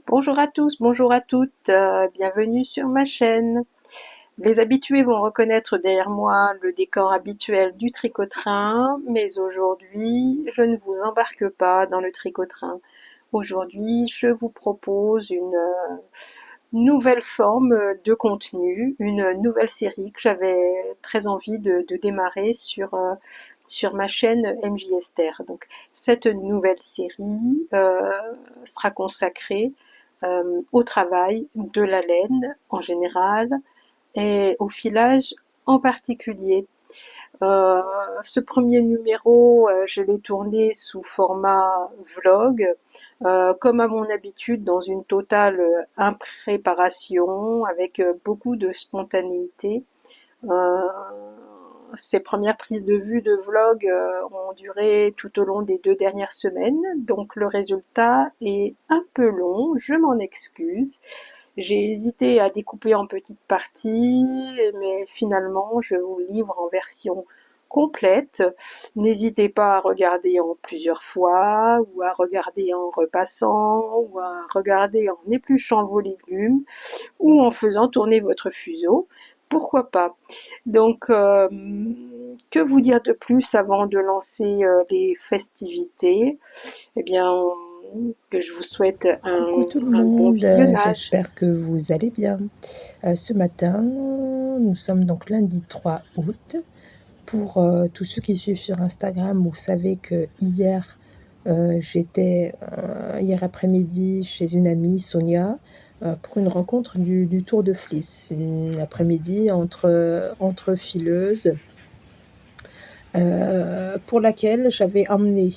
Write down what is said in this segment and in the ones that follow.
Bonjour à tous, bonjour à toutes, bienvenue sur ma chaîne. Les habitués vont reconnaître derrière moi le décor habituel du tricot-train, mais aujourd'hui, je ne vous embarque pas dans le tricot-train. Aujourd'hui, je vous propose une nouvelle forme de contenu, une nouvelle série que j'avais très envie de démarrer sur ma chaîne MJ Esther. Donc, cette nouvelle série sera consacrée au travail de la laine en général et au filage en particulier. Euh, Ce premier numéro, je l'ai tourné sous format vlog, comme à mon habitude, dans une totale impréparation, avec beaucoup de spontanéité. Euh, Ces premières prises de vue de vlog ont duré tout au long des 2 dernières semaines, donc le résultat est un peu long, je m'en excuse. J'ai hésité à découper en petites parties, mais finalement je vous livre en version complète. N'hésitez pas à regarder en plusieurs fois, ou à regarder en repassant, ou à regarder en épluchant vos légumes, ou en faisant tourner votre fuseau. Pourquoi pas? Donc, que vous dire de plus avant de lancer les festivités? Eh bien, que je vous souhaite Coucou tout le un bon monde, visionnage. j'espère que vous allez bien. Ce matin, nous sommes donc lundi 3 août. Pour tous ceux qui suivent sur Instagram, vous savez que j'étais hier après-midi chez une amie, Sonia, pour une rencontre du Tour de Fliss. Une après-midi entre fileuses, pour laquelle j'avais emmené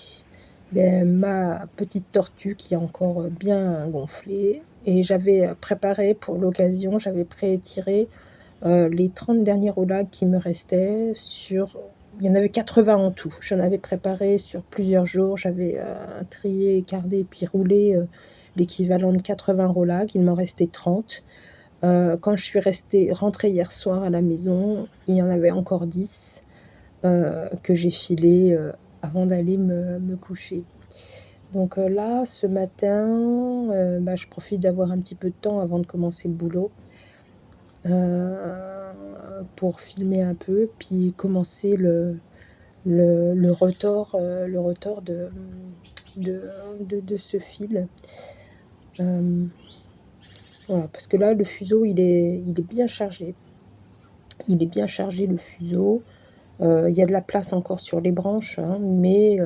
ma petite tortue qui est encore bien gonflée. Et j'avais préparé pour l'occasion, j'avais pré-tiré les 30 derniers roulags qui me restaient sur... Il y en avait 80 en tout. J'en avais préparé sur plusieurs jours. J'avais trié, écarté, puis roulé l'équivalent de 80 roulags. Il m'en restait 30. Quand je suis rentrée hier soir à la maison, il y en avait encore 10 que j'ai filé avant d'aller me coucher. Donc là, ce matin, je profite d'avoir un petit peu de temps avant de commencer le boulot pour filmer un peu, puis commencer le retors de ce fil. Voilà, parce que là, le fuseau, il est bien chargé. Il est bien chargé, le fuseau. Il y a de la place encore sur les branches, hein, mais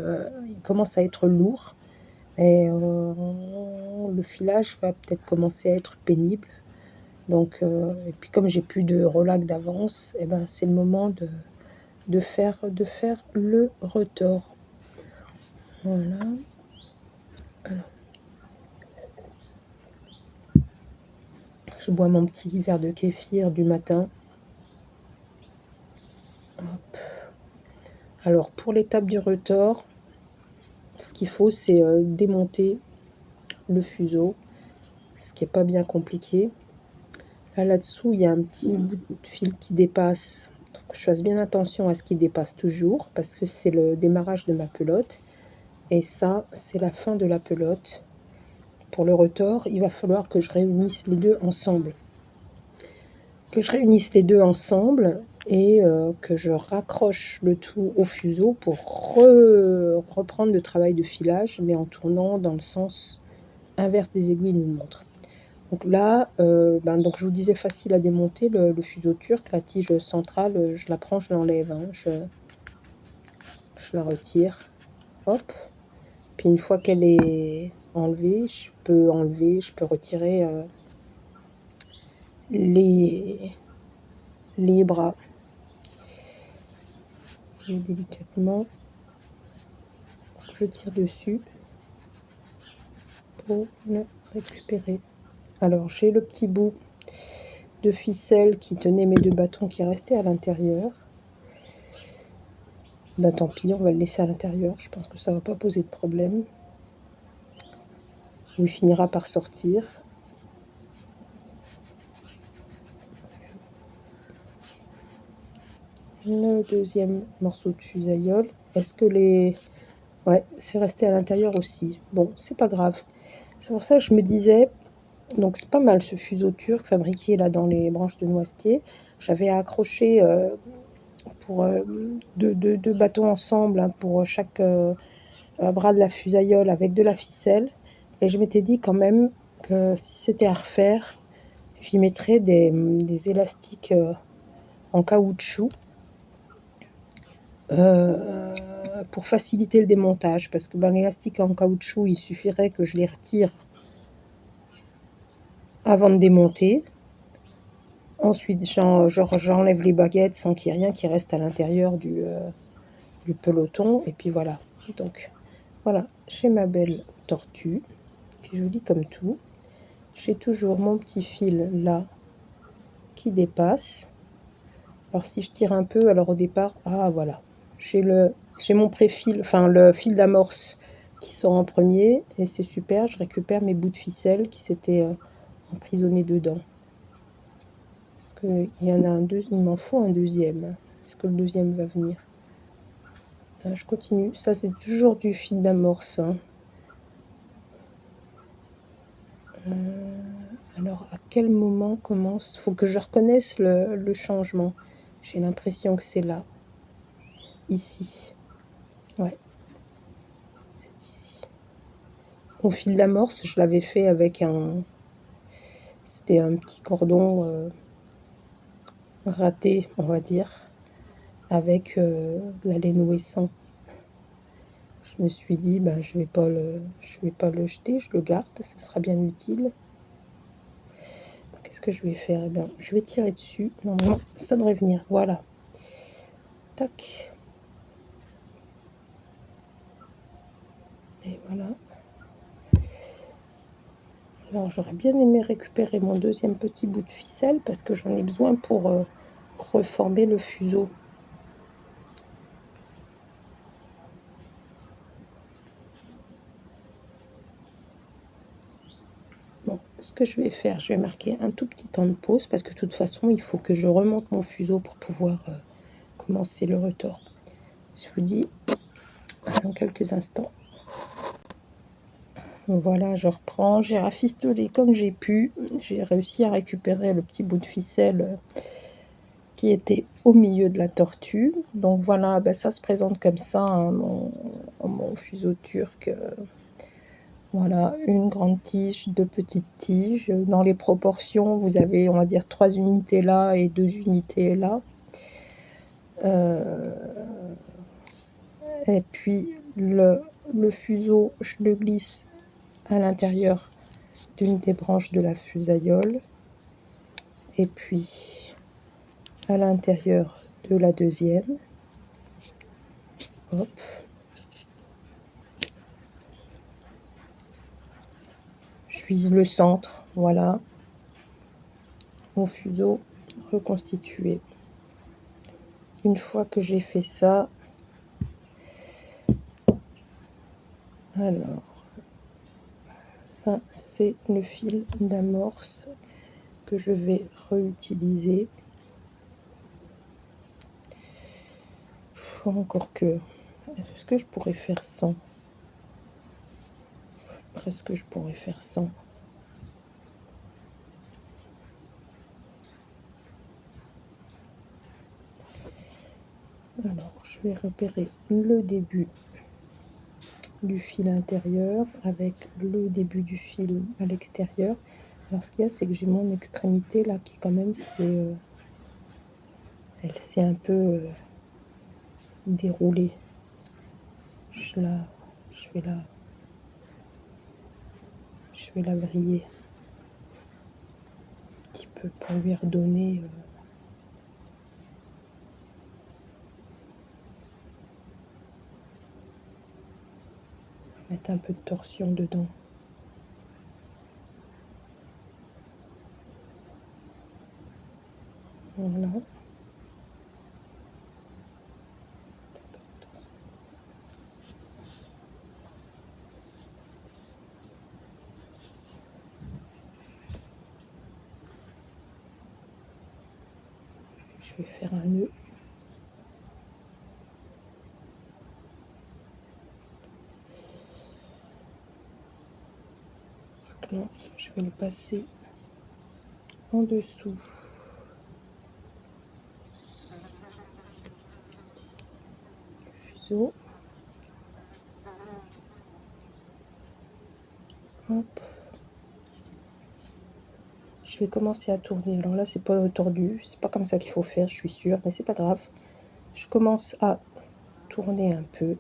il commence à être lourd. Et le filage va peut-être commencer à être pénible. Donc, et puis comme j'ai plus de relax d'avance, eh ben, c'est le moment de faire le retors. Voilà. Alors, je bois mon petit verre de kéfir du matin. Hop. Alors, pour l'étape du retors, ce qu'il faut, c'est démonter le fuseau, ce qui n'est pas bien compliqué. Là-dessous, il y a un petit bout de fil qui dépasse. Donc, je fasse bien attention à ce qui dépasse toujours, parce que c'est le démarrage de ma pelote. Et ça, c'est la fin de la pelote. Pour le retors, il va falloir que je réunisse les deux ensemble. Et que je raccroche le tout au fuseau pour reprendre le travail de filage, mais en tournant dans le sens inverse des aiguilles d'une montre. Donc là, donc je vous disais, facile à démonter le fuseau turc. La tige centrale, je la prends, je l'enlève, hein, je la retire, hop. Puis une fois qu'elle est enlevée, je peux retirer les bras. Et délicatement, je tire dessus pour le récupérer. Alors, j'ai le petit bout de ficelle qui tenait mes deux bâtons qui restaient à l'intérieur. Tant pis, on va le laisser à l'intérieur. Je pense que ça va pas poser de problème. Il finira par sortir. Le deuxième morceau de fusaïole. Est-ce que les... Ouais, c'est resté à l'intérieur aussi. Bon, c'est pas grave. C'est pour ça que je me disais, donc c'est pas mal ce fuseau turc fabriqué là dans les branches de noisetier. J'avais accroché pour deux bâtons ensemble, hein, pour chaque bras de la fusaïole avec de la ficelle. Et je m'étais dit quand même que si c'était à refaire, j'y mettrais des élastiques en caoutchouc pour faciliter le démontage. Parce que ben, l'élastique en caoutchouc, il suffirait que je les retire avant de démonter. Ensuite, j'enlève les baguettes sans qu'il y ait rien qui reste à l'intérieur du peloton. Et puis voilà. Donc voilà, j'ai ma belle tortue, qui est jolie comme tout. J'ai toujours mon petit fil là qui dépasse. Alors si je tire un peu, alors au départ, ah voilà, j'ai mon préfil, enfin le fil d'amorce qui sort en premier et c'est super. Je récupère mes bouts de ficelle qui s'étaient emprisonnés dedans. Parce que il y en a il m'en faut un deuxième. Est-ce que le deuxième va venir? Là, je continue. Ça c'est toujours du fil d'amorce, hein. Alors à quel moment commence? Faut que je reconnaisse le changement. J'ai l'impression que c'est là, ici. Ouais, c'est ici. Mon fil d'amorce, je l'avais fait avec c'était un petit cordon raté, on va dire, avec de la laine ouessant. Je me suis dit, ben, je vais pas le jeter, je le garde, ce sera bien utile. Qu'est-ce que je vais faire? Eh bien, je vais tirer dessus. Normalement, ça devrait venir. Voilà. Tac. Et voilà. Alors, j'aurais bien aimé récupérer mon deuxième petit bout de ficelle parce que j'en ai besoin pour reformer le fuseau. Bon, ce que je vais faire, je vais marquer un tout petit temps de pause parce que de toute façon, il faut que je remonte mon fuseau pour pouvoir commencer le retors. Je vous dis dans quelques instants. Voilà, je reprends, j'ai rafistolé comme j'ai pu. J'ai réussi à récupérer le petit bout de ficelle qui était au milieu de la tortue. Donc voilà, ben ça se présente comme ça, hein, mon fuseau turc. Voilà, une grande tige, deux petites tiges. Dans les proportions, vous avez, on va dire, 3 unités là et 2 unités là. Et puis le fuseau, je le glisse à l'intérieur d'une des branches de la fusaïole. Et puis à l'intérieur de la deuxième. Hop. Je vise le centre, voilà. Mon fuseau reconstitué. Une fois que j'ai fait ça, alors, ça c'est le fil d'amorce que je vais réutiliser. Encore que, est-ce que je pourrais faire sans? Presque je pourrais faire sans. Alors, je vais repérer le début du fil intérieur avec le début du fil à l'extérieur. Alors, ce qu'il y a, c'est que j'ai mon extrémité là qui, quand même, elle s'est un peu déroulée. Je vais la vriller un petit peu pour lui redonner. Mettre un peu de torsion dedans. Voilà. Je vais faire un nœud. Là, je vais le passer en dessous. Fuseau. Hop. Je vais commencer à tourner. Alors là, c'est pas tordu, c'est pas comme ça qu'il faut faire, je suis sûre, mais c'est pas grave. Je commence à tourner un peu.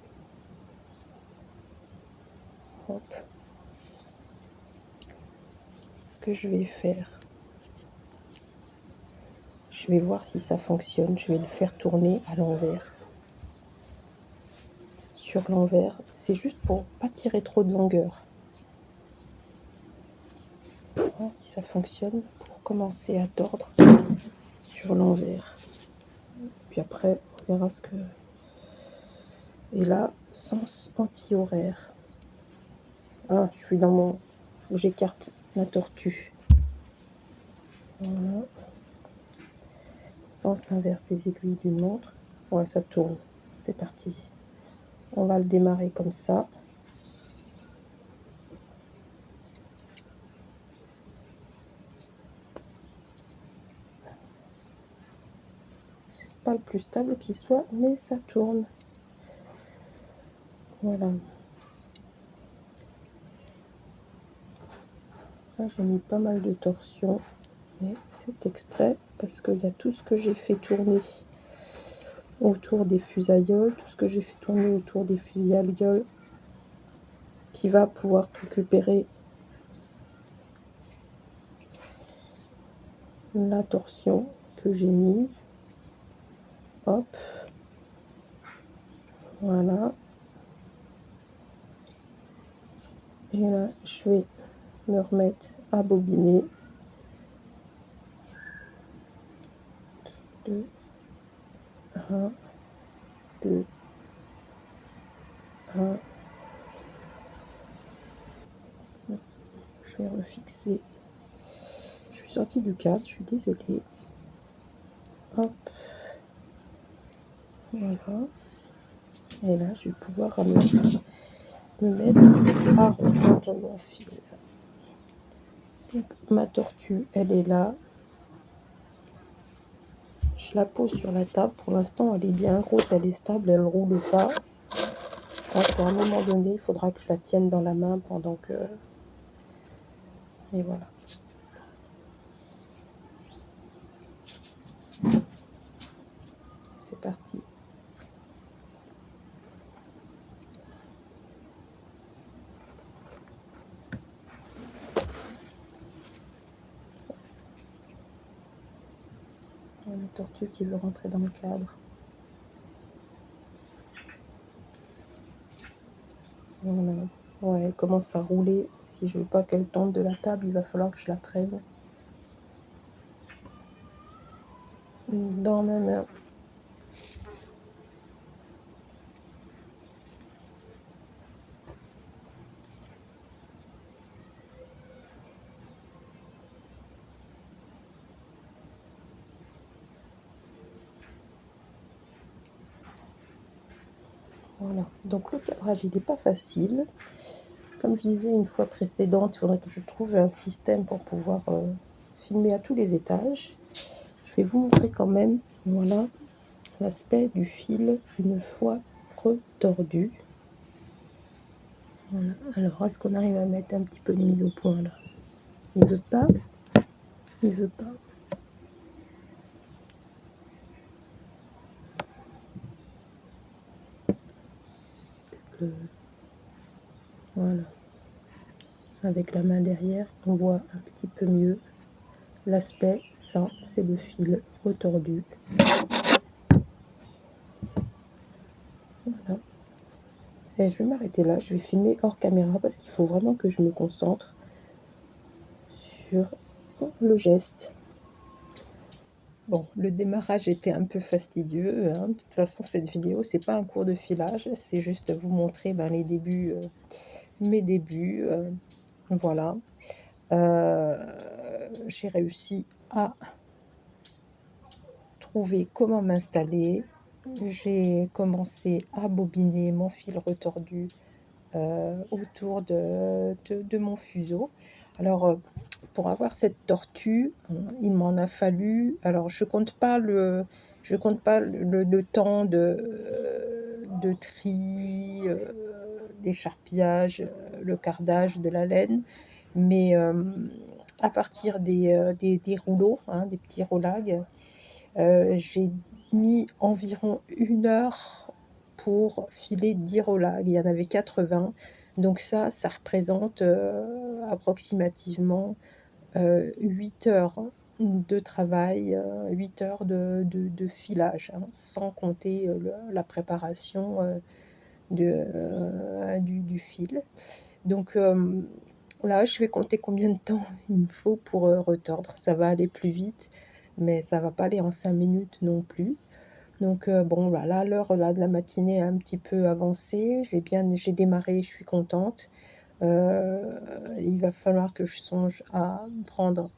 Hop. Ce que je vais faire, je vais voir si ça fonctionne. Je vais le faire tourner à l'envers. Sur l'envers, c'est juste pour pas tirer trop de longueur. Voir si ça fonctionne pour commencer à tordre sur l'envers. Puis après, on verra ce que... Et là, sens anti-horaire. Ah, je suis dans mon... J'écarte la tortue. Voilà. Sens inverse des aiguilles d'une montre. Ouais, ça tourne. C'est parti. On va le démarrer comme ça. C'est pas le plus stable qui soit, mais ça tourne. Voilà. Là, j'ai mis pas mal de torsion, mais c'est exprès parce qu'il y a tout ce que j'ai fait tourner autour des fusailloles, tout ce que j'ai fait tourner autour des fusailloles qui va pouvoir récupérer la torsion que j'ai mise. Hop, voilà. Et là, je vais me remettre à bobiner. 2, 1, 2, 1. Je vais refixer. Je suis sortie du cadre, je suis désolée. Hop, voilà. Et là, je vais pouvoir me mettre à retordre mon fil. Donc, ma tortue, elle est là. Je la pose sur la table. Pour l'instant, elle est bien grosse, elle est stable, elle ne roule pas. Donc, à un moment donné, il faudra que je la tienne dans la main pendant que... Et voilà. C'est parti. La tortue qui veut rentrer dans le cadre. Voilà. Ouais, elle commence à rouler. Si je veux pas qu'elle tombe de la table, il va falloir que je la prenne dans ma main. Voilà. Donc le cadrage, il n'est pas facile. Comme je disais une fois précédente, il faudrait que je trouve un système pour pouvoir filmer à tous les étages. Je vais vous montrer quand même, voilà, l'aspect du fil une fois retordu. Voilà. Alors, est-ce qu'on arrive à mettre un petit peu de mise au point là? Il veut pas. Il veut pas. Voilà. Avec la main derrière, on voit un petit peu mieux l'aspect. Ça, c'est le fil retordu. Voilà. Et je vais m'arrêter là. Je vais filmer hors caméra parce qu'il faut vraiment que je me concentre sur le geste. Bon, le démarrage était un peu fastidieux, hein. De toute façon, cette vidéo, c'est pas un cours de filage, c'est juste vous montrer les débuts, mes débuts, voilà. J'ai réussi à trouver comment m'installer. J'ai commencé à bobiner mon fil retordu autour de mon fuseau. Alors, pour avoir cette tortue, il m'en a fallu, alors je compte pas le temps de tri, d'écharpillage, le cardage de la laine, mais à partir des rouleaux, hein, des petits roulags, j'ai mis environ 1 heure pour filer 10 roulags. Il y en avait 80, donc ça représente, approximativement, 8 heures de travail, 8 heures de filage, hein, sans compter, la préparation, du fil. Donc, là, je vais compter combien de temps il me faut pour, retordre. Ça va aller plus vite, mais ça va pas aller en 5 minutes non plus. Donc, bon, voilà, l'heure là de la matinée est un petit peu avancée. J'ai démarré, je suis contente. Il va falloir que je songe à prendre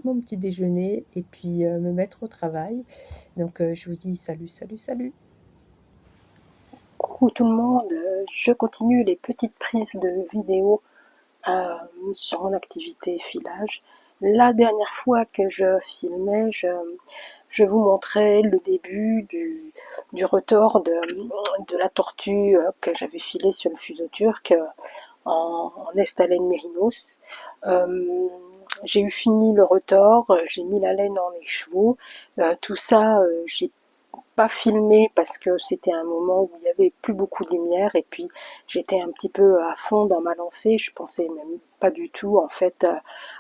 mon petit déjeuner et puis, me mettre au travail. Donc, je vous dis salut, salut, salut. Coucou tout le monde, je continue les petites prises de vidéos sur mon activité filage. La dernière fois que je filmais, je vous montrais le début du retors de la tortue que j'avais filée sur le fuseau turc en Estalène mérinos. J'ai eu fini le retors, j'ai mis la laine en écheveau. Tout ça, j'ai pas filmé parce que c'était un moment où il y avait plus beaucoup de lumière et puis j'étais un petit peu à fond dans ma lancée. Je pensais même pas du tout en fait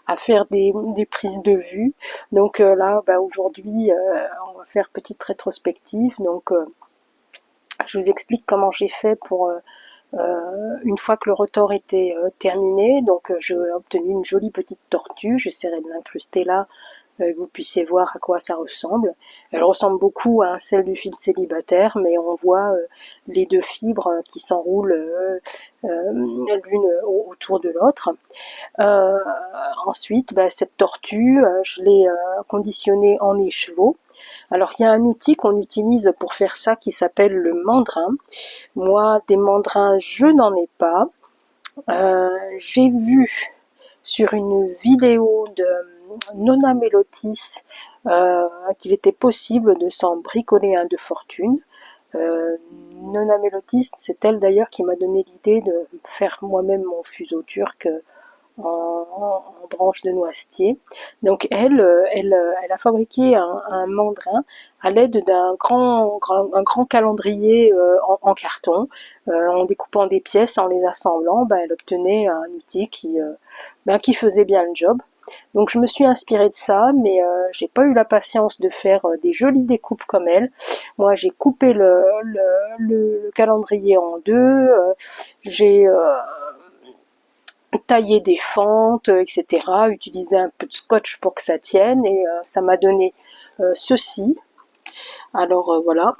à faire des prises de vue. Donc là, aujourd'hui, on va faire petite rétrospective. Donc je vous explique comment j'ai fait pour une fois que le retors était terminé. Donc j'ai obtenu une jolie petite tortue. J'essaierai de l'incruster là, que vous puissiez voir à quoi ça ressemble. Elle ressemble beaucoup à celle du fil célibataire, mais on voit les deux fibres qui s'enroulent l'une autour de l'autre. Ensuite, cette tortue, je l'ai conditionnée en écheveau. Alors il y a un outil qu'on utilise pour faire ça qui s'appelle le mandrin. Moi, des mandrins, je n'en ai pas. J'ai vu sur une vidéo de Nona Mélotis qu'il était possible de s'en bricoler un de fortune. Nona Mélotis, c'est elle d'ailleurs qui m'a donné l'idée de faire moi-même mon fuseau turc en branche de noisetier. Donc elle a fabriqué un mandrin à l'aide d'un un grand calendrier en carton. En découpant des pièces, en les assemblant, elle obtenait un outil qui faisait bien le job. Donc je me suis inspirée de ça, mais j'ai pas eu la patience de faire des jolies découpes comme elle. Moi j'ai coupé le calendrier en deux, j'ai taillé des fentes, etc. Utilisé un peu de scotch pour que ça tienne et ça m'a donné ceci. Alors voilà,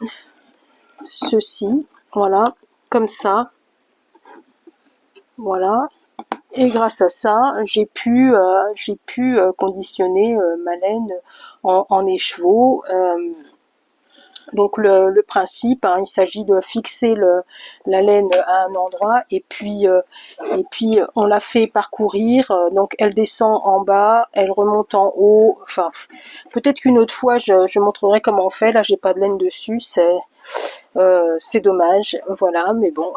ceci, voilà, comme ça, voilà. Et grâce à ça, j'ai pu conditionner ma laine en écheveau. Donc le principe, hein, il s'agit de fixer la laine à un endroit et puis on la fait parcourir. Donc elle descend en bas, elle remonte en haut. Enfin, peut-être qu'une autre fois je montrerai comment on fait. Là, j'ai pas de laine dessus, c'est dommage. Voilà, mais bon,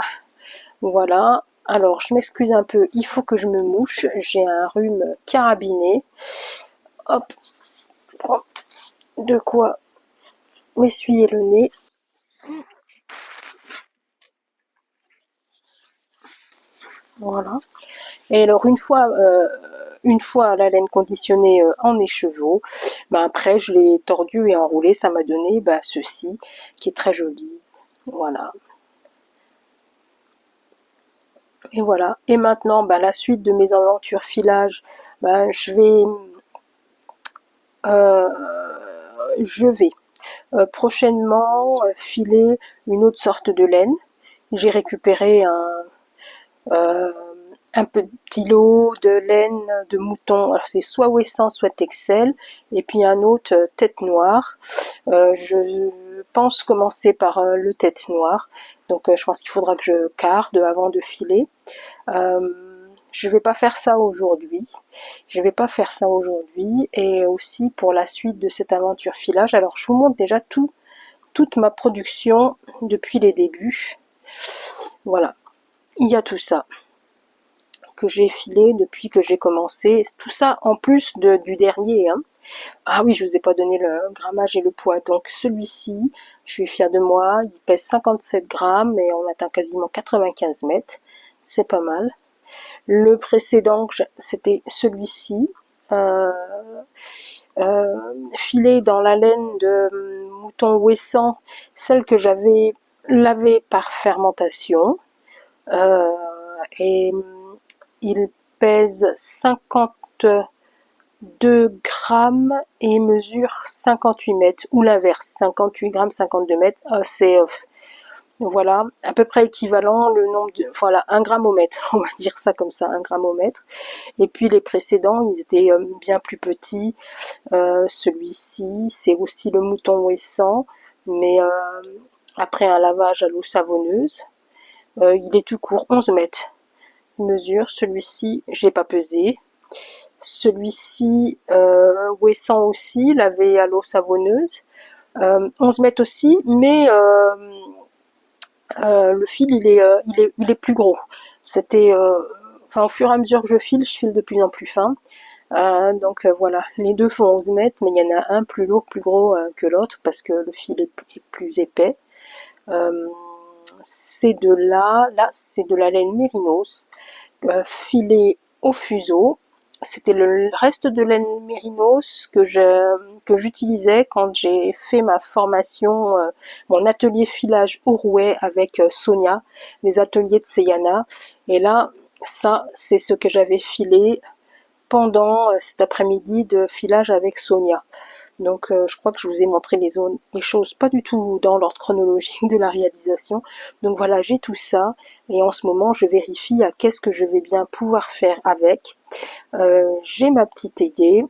voilà. Alors, je m'excuse un peu, il faut que je me mouche. J'ai un rhume carabiné. Hop, je prends de quoi m'essuyer le nez. Voilà. Et alors une fois la laine conditionnée en écheveau, après je l'ai tordu et enroulé, ça m'a donné ceci qui est très joli. Voilà. Et voilà. Et maintenant, la suite de mes aventures filage, euh, je vais prochainement filer une autre sorte de laine. J'ai récupéré euh, un petit lot de laine de mouton. Alors c'est soit Ouessant, soit Texel, et puis un autre tête noire. Je pense commencer par le tête noire. Donc je pense qu'il faudra que je carde avant de filer. Je vais pas faire ça aujourd'hui. Et aussi pour la suite de cette aventure filage. Alors je vous montre déjà toute ma production depuis les débuts. Voilà, il y a tout ça que j'ai filé depuis que j'ai commencé. Tout ça en plus du dernier. Hein. Ah oui, je vous ai pas donné le grammage et le poids. Donc celui-ci, je suis fière de moi. Il pèse 57 grammes et on atteint quasiment 95 mètres. C'est pas mal. Le précédent, c'était celui-ci. Filé dans la laine de mouton ouessant, celle que j'avais lavée par fermentation. Et il pèse 52 grammes et mesure 58 mètres, ou l'inverse, 58 grammes, 52 mètres. C'est voilà, à peu près équivalent le nombre de, voilà, 1 gramme au mètre, on va dire ça comme ça, 1 gramme au mètre. Et puis les précédents, ils étaient bien plus petits. Celui-ci, c'est aussi le mouton ouessant, mais après un lavage à l'eau savonneuse. Il est tout court, 11 mètres. Mesure, celui-ci, je l'ai pas pesé. Celui-ci, ouessant aussi, lavé à l'eau savonneuse. 11 mètres aussi, mais le fil il est plus gros. C'était au fur et à mesure que je file de plus en plus fin. Donc voilà, les deux font 11 mètres, mais il y en a un plus lourd, plus gros que l'autre parce que le fil est plus épais. C'est c'est de la laine mérinos, filée au fuseau. C'était le reste de laine mérinos que j'utilisais quand j'ai fait ma formation, mon atelier filage au rouet avec Sonia, les ateliers de Seyana. Et là, ça, c'est ce que j'avais filé pendant cet après-midi de filage avec Sonia. Donc je crois que je vous ai montré les choses pas du tout dans l'ordre chronologique de la réalisation. Donc voilà, j'ai tout ça et en ce moment je vérifie à qu'est-ce que je vais bien pouvoir faire avec. J'ai ma petite idée.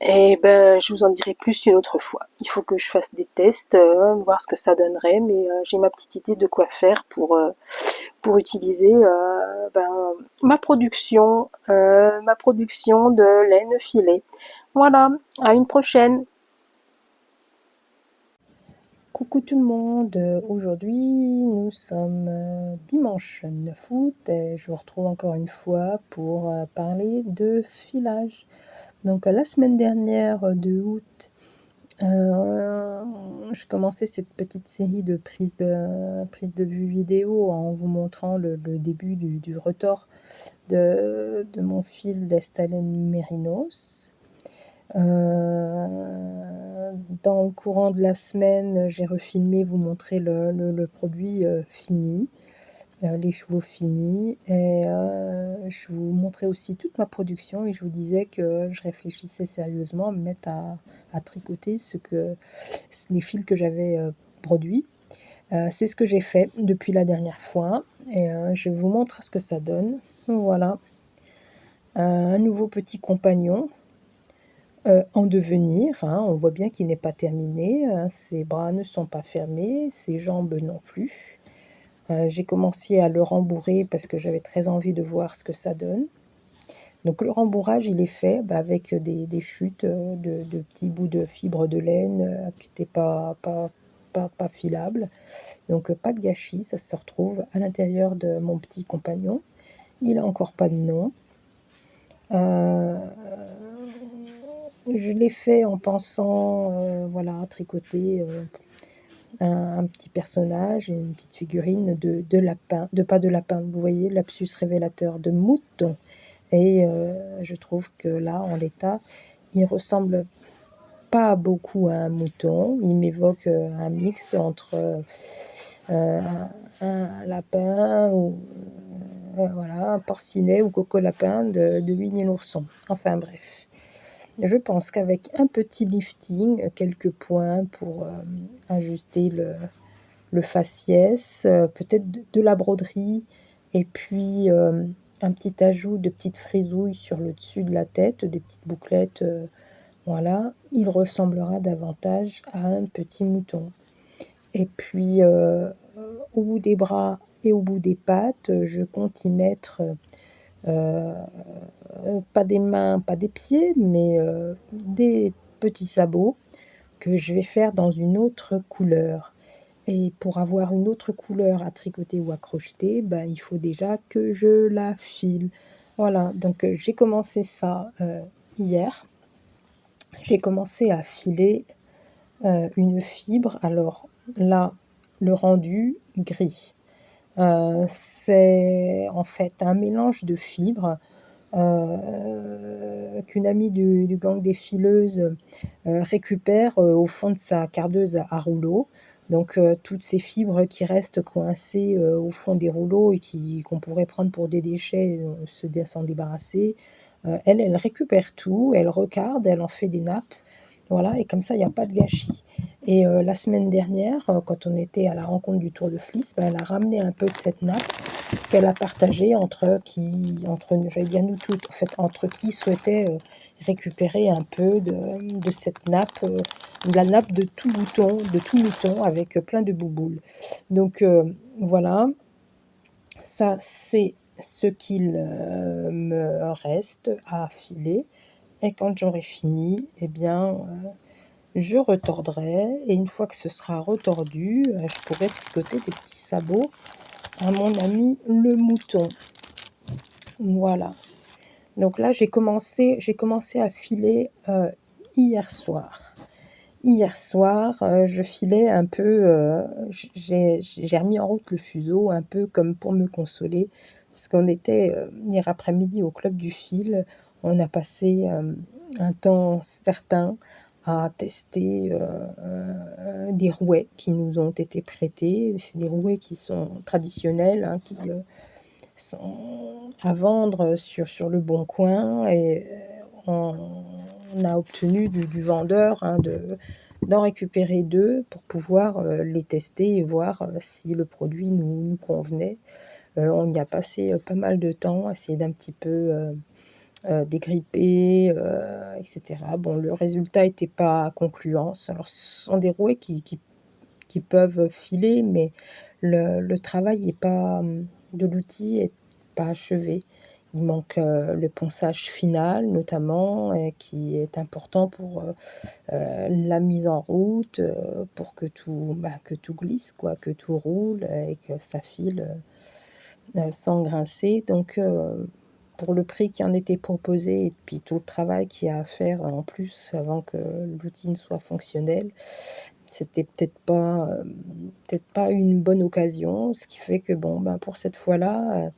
Et ben je vous en dirai plus une autre fois. Il faut que je fasse des tests, voir ce que ça donnerait, mais j'ai ma petite idée de quoi faire pour utiliser ma production de laine filée. Voilà, à une prochaine. Coucou tout le monde, aujourd'hui nous sommes dimanche 9 août et je vous retrouve encore une fois pour parler de filage. Donc la semaine dernière de août, je commençais cette petite série de prises de vue vidéo en vous montrant le début du retors de mon fil d'Estalen Mérinos. Dans le courant de la semaine, j'ai refilmé, vous montrer le produit fini, les chevaux finis, et je vous montrais aussi toute ma production et je vous disais que je réfléchissais sérieusement à me mettre à tricoter les fils que j'avais produits. C'est ce que j'ai fait depuis la dernière fois et je vous montre ce que ça donne. Voilà, un nouveau petit compagnon. En devenir, hein, on voit bien qu'il n'est pas terminé, ses bras ne sont pas fermés, ses jambes non plus. J'ai commencé à le rembourrer parce que j'avais très envie de voir ce que ça donne. Donc le rembourrage, il est fait avec des chutes de petits bouts de fibres de laine qui n'étaient pas filables. Donc pas de gâchis, ça se retrouve à l'intérieur de mon petit compagnon. Il n'a encore pas de nom. Je l'ai fait en pensant, tricoter un petit personnage et une petite figurine de lapin, pas de lapin, vous voyez, lapsus révélateur, de mouton. Et je trouve que là, en l'état, il ressemble pas beaucoup à un mouton. Il m'évoque un mix entre un lapin ou un porcinet ou coco-lapin de Winnie l'ourson. Enfin bref. Je pense qu'avec un petit lifting, quelques points pour ajuster le faciès, peut-être de la broderie, et puis un petit ajout de petites frisouilles sur le dessus de la tête, des petites bouclettes Voilà, il ressemblera davantage à un petit mouton. Et puis, au bout des bras et au bout des pattes, je compte y mettre, heu, pas des mains, pas des pieds, mais, des petits sabots que je vais faire dans une autre couleur. Et pour avoir une autre couleur à tricoter ou à crocheter, ben, il faut déjà que je la file. Voilà, donc j'ai commencé ça, hier. J'ai commencé à filer, une fibre. Alors là, le rendu gris, c'est en fait un mélange de fibres, qu'une amie du gang des fileuses, récupère, au fond de sa cardeuse à rouleaux. Donc toutes ces fibres qui restent coincées, au fond des rouleaux et qu'on pourrait prendre pour des déchets, s'en débarrasser, elle récupère tout, elle recarde, elle en fait des nappes, voilà, et comme ça il y a pas de gâchis. Et la semaine dernière, quand on était à la rencontre du Tour de Flies, bah, elle a ramené un peu de cette nappe qu'elle a partagée entre, j'allais dire nous toutes, en fait, entre qui souhaitait, récupérer un peu de cette nappe, de la nappe de tout mouton avec, plein de bouboules. Donc voilà, ça c'est ce qu'il, me reste à filer, et quand j'aurai fini, eh bien, je retordrai, et une fois que ce sera retordu, je pourrai tricoter des petits sabots à mon ami le mouton. Voilà. Donc là, j'ai commencé à filer, hier soir. Hier soir, je filais un peu, j'ai remis en route le fuseau un peu comme pour me consoler, parce qu'on était, hier après-midi au club du fil. On a passé, un temps certain à tester, des rouets qui nous ont été prêtés. C'est des rouets qui sont traditionnels, hein, qui, sont à vendre sur Le Bon Coin, et on a obtenu du vendeur, hein, d'en récupérer 2 pour pouvoir, les tester et voir, si le produit nous convenait. On y a passé, pas mal de temps à essayer d'un petit peu, dégripper, et cetera. Bon, le résultat était pas concluant. Alors ce sont des rouets qui peuvent filer, mais le travail est pas, de l'outil est pas achevé. Il manque, le ponçage final notamment, et qui est important pour, la mise en route, pour que tout glisse quoi, que tout roule, et que ça file, sans grincer. Donc pour le prix qui en était proposé et puis tout le travail qu'il y a à faire en plus avant que l'outil ne soit fonctionnel, c'était peut-être pas une bonne occasion. Ce qui fait que bon, ben, pour cette fois-là,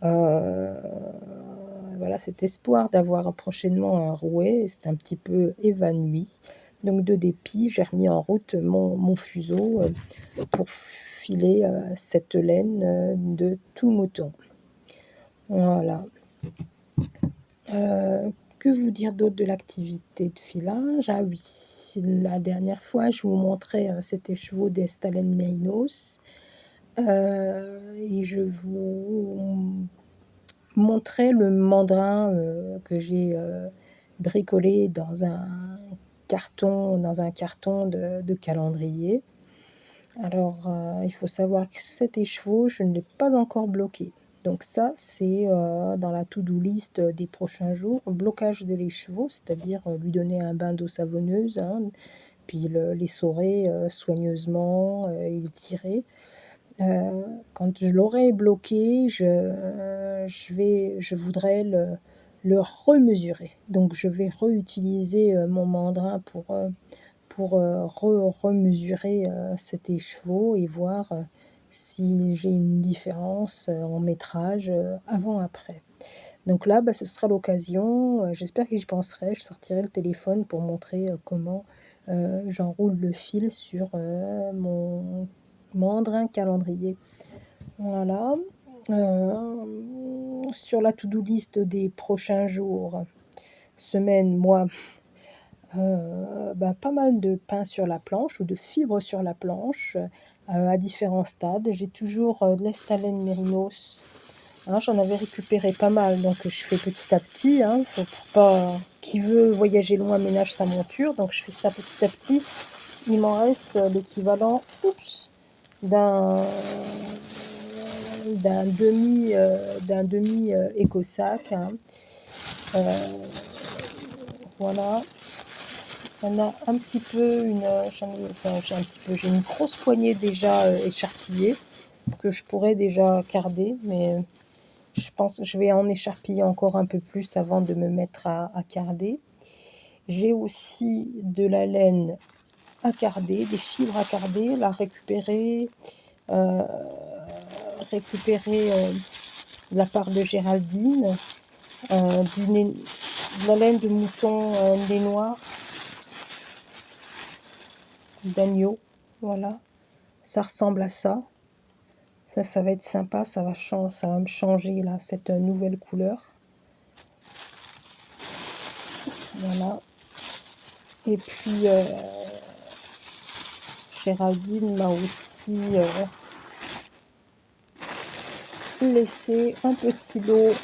voilà, cet espoir d'avoir prochainement un rouet s'est un petit peu évanoui. Donc de dépit, j'ai remis en route mon fuseau, pour filer, cette laine, de tout mouton. Voilà. Que vous dire d'autre de l'activité de filage? Ah oui, la dernière fois, je vous montrais, cet écheveau d'Estalen Mérinos, et je vous montrais le mandrin, que j'ai, bricolé dans un carton de calendrier. Alors, il faut savoir que cet écheveau, je ne l'ai pas encore bloqué. Donc ça, c'est, dans la to-do list, des prochains jours. Blocage de l'écheveau, c'est-à-dire, lui donner un bain d'eau savonneuse, hein, puis l'essorer, soigneusement, et le tirer. Quand je l'aurai bloqué, je voudrais le remesurer. Donc je vais réutiliser, mon mandrin pour remesurer, cet écheveau et voir, si j'ai une différence, en métrage, avant-après. Donc là, bah, ce sera l'occasion, j'espère que j'y penserai, je sortirai le téléphone pour montrer, comment, j'enroule le fil sur, mon mandrin calendrier. Voilà, sur la to-do list des prochains jours, semaines, mois, bah, pas mal de pain sur la planche ou de fibres sur la planche, à différents stades. J'ai toujours, de l'Estalen Mérinos, Hein, j'en avais récupéré pas mal, donc je fais petit à petit. Hein, pour pas qui veut voyager loin ménage sa monture, donc je fais ça petit à petit. Il m'en reste l'équivalent, d'un d'un demi éco-sac. Hein. Voilà. On a un petit peu j'ai une grosse poignée déjà écharpillée que je pourrais déjà carder, mais je pense que je vais en écharpiller encore un peu plus avant de me mettre à carder. J'ai aussi de la laine à carder, des fibres à carder, la euh, récupérer de la part de Géraldine, de la laine de mouton nez noir, d'agneau, voilà. Ça ressemble à ça. Ça va être sympa, ça va me changer là, cette nouvelle couleur. Voilà. Et puis Géraldine m'a aussi laissé un petit lot,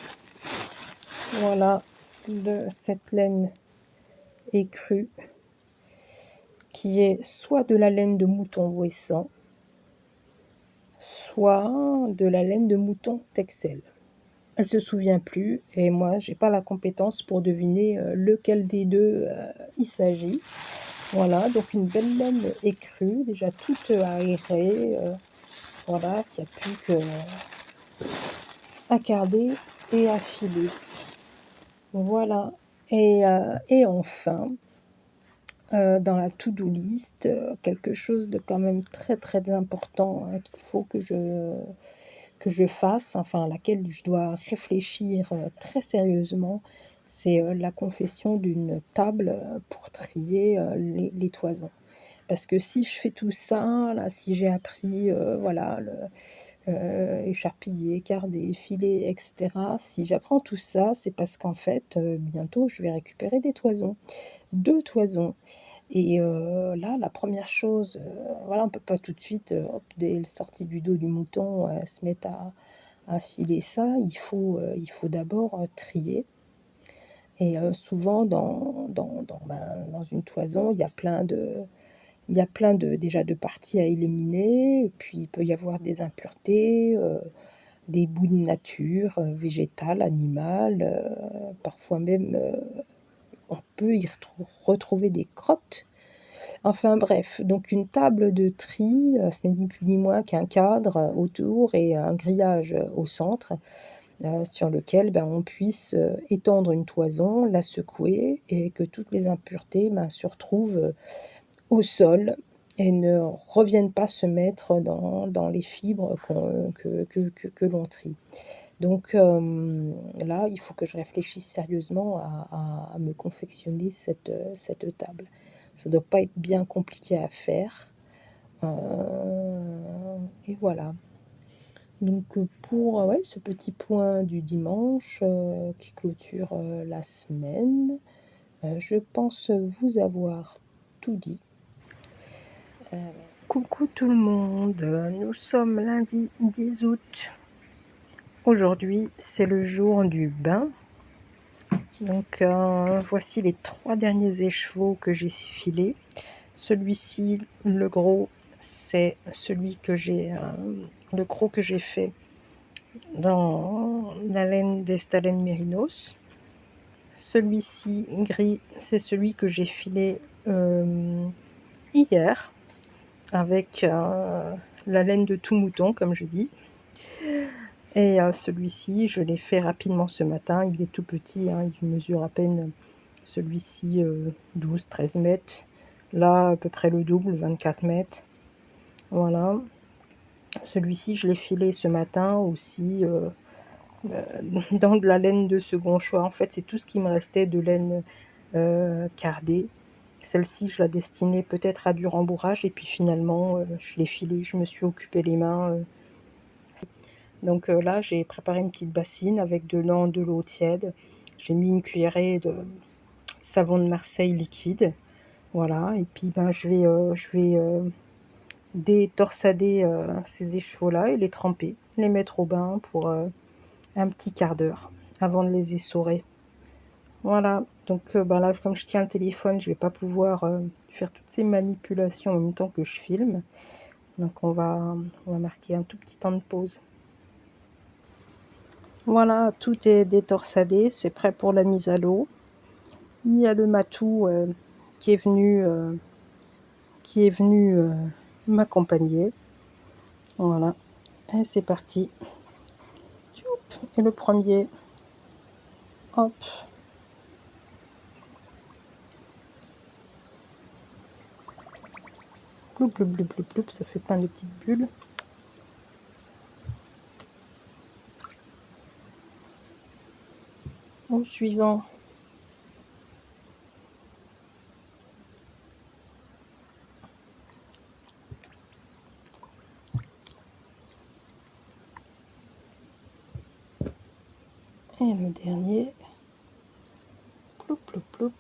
voilà, de cette laine écrue, qui est soit de la laine de mouton ouessant, soit de la laine de mouton Texel. Elle se souvient plus et moi j'ai pas la compétence pour deviner lequel des deux il s'agit. Voilà, donc une belle laine écrue, déjà toute aérée, voilà, qui a plus qu'à carder et à filer. Voilà. Et enfin, dans la to-do list, quelque chose de quand même très très important, hein, qu'il faut que je fasse, enfin à laquelle je dois réfléchir très sérieusement, c'est la confection d'une table pour trier les toisons. Parce que si je fais tout ça, là, si j'ai appris, voilà, écharpiller, carder, filer, etc. Si j'apprends tout ça, c'est parce qu'en fait, bientôt, je vais récupérer des toisons, 2 toisons. Et là, la première chose, voilà, on peut pas tout de suite, hop, dès la sortie du dos du mouton, se mettre à filer ça. Il faut d'abord trier. Et souvent, dans une toison, il y a plein déjà de parties à éliminer. Et puis, il peut y avoir des impuretés, des bouts de nature, végétale, animale. Parfois même, on peut y retrouver des crottes. Enfin bref, donc une table de tri, ce n'est ni plus ni moins qu'un cadre autour et un grillage au centre, sur lequel on puisse étendre une toison, la secouer et que toutes les impuretés se retrouvent au sol et ne reviennent pas se mettre dans les fibres que l'on trie. Donc là, il faut que je réfléchisse sérieusement à me confectionner cette table. Ça ne doit pas être bien compliqué à faire. Et voilà. Donc pour ouais, ce petit point du dimanche qui clôture la semaine, je pense vous avoir tout dit. Coucou tout le monde, nous sommes lundi 10 août. Aujourd'hui, c'est le jour du bain. Donc voici les 3 derniers écheveaux que j'ai filés. Celui-ci, le gros, c'est celui que le gros que j'ai fait dans la laine d'Estalen Mérinos. Celui-ci, gris, c'est celui que j'ai filé hier avec la laine de tout mouton, comme je dis. Et celui-ci, je l'ai fait rapidement ce matin. Il est tout petit, hein, il mesure à peine, celui-ci, 12-13 mètres. Là, à peu près le double, 24 mètres. Voilà. Celui-ci, je l'ai filé ce matin aussi dans de la laine de second choix. En fait, c'est tout ce qui me restait de laine cardée. Celle-ci, je la destinais peut-être à du rembourrage. Et puis finalement, je l'ai filée, je me suis occupé les mains. Donc là, j'ai préparé une petite bassine avec de l'eau tiède. J'ai mis une cuillerée de savon de Marseille liquide. Voilà. Et puis je vais détorsader ces écheveaux-là et les tremper, les mettre au bain pour un petit quart d'heure avant de les essorer. Voilà, donc là, comme je tiens le téléphone, je vais pas pouvoir faire toutes ces manipulations en même temps que je filme. Donc on va marquer un tout petit temps de pause. Voilà, tout est détorsadé, c'est prêt pour la mise à l'eau. Il y a le matou qui est venu m'accompagner. Voilà, et c'est parti. Et le premier, hop. Ploup, ploup, ploup, ploup, ploup, ça fait plein de petites bulles. Au suivant. Et le dernier. Ploup, ploup, ploup.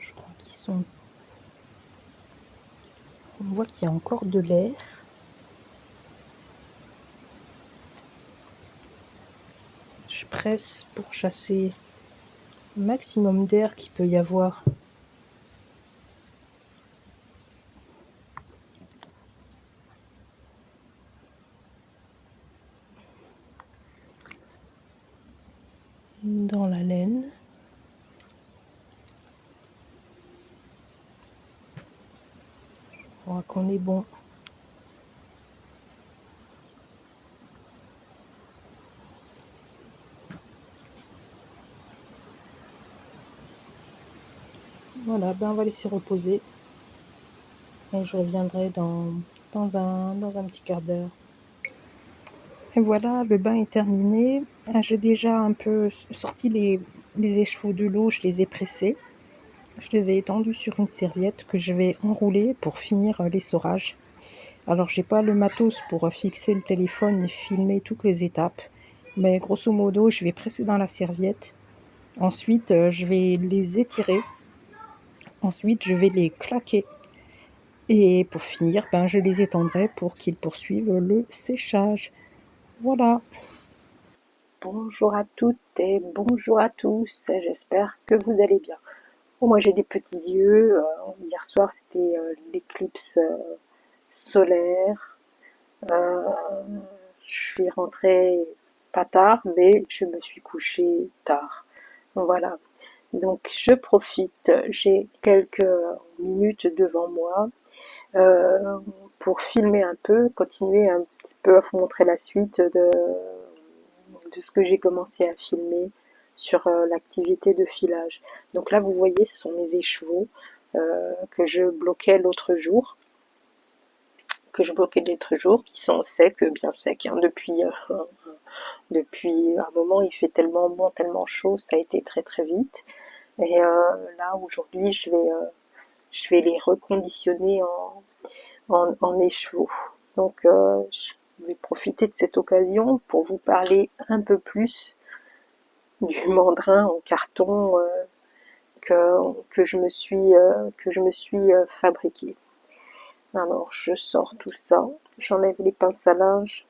Je crois qu'ils sont... On voit qu'il y a encore de l'air. Je presse pour chasser le maximum d'air qu'il peut y avoir. Dans la laine. Je crois qu'on est bon. Voilà, on va laisser reposer. Et je reviendrai dans un petit quart d'heure. Et voilà, le bain est terminé. J'ai déjà un peu sorti les écheveaux de l'eau, je les ai pressés. Je les ai étendus sur une serviette que je vais enrouler pour finir l'essorage. Alors, j'ai pas le matos pour fixer le téléphone et filmer toutes les étapes. Mais grosso modo, je vais presser dans la serviette. Ensuite, je vais les étirer. Ensuite, je vais les claquer. Et pour finir, je les étendrai pour qu'ils poursuivent le séchage. Voilà. Bonjour à toutes et bonjour à tous, j'espère que vous allez bien. Bon, moi j'ai des petits yeux, hier soir c'était l'éclipse solaire. Euh, je suis rentrée pas tard, mais je me suis couchée tard. Voilà, donc je profite, j'ai quelques minutes devant moi euh, pour filmer un peu, continuer un petit peu à vous montrer la suite de ce que j'ai commencé à filmer sur l'activité de filage. Donc là, vous voyez, ce sont mes écheveaux que je bloquais l'autre jour, qui sont secs, bien secs. Hein, depuis un moment, il fait tellement bon, tellement chaud, ça a été très très vite. Et là, aujourd'hui, je vais les reconditionner en écheveaux. Donc, je vais profiter de cette occasion pour vous parler un peu plus du mandrin en carton que je me suis fabriqué. Alors je sors tout ça, j'enlève les pinces à linge.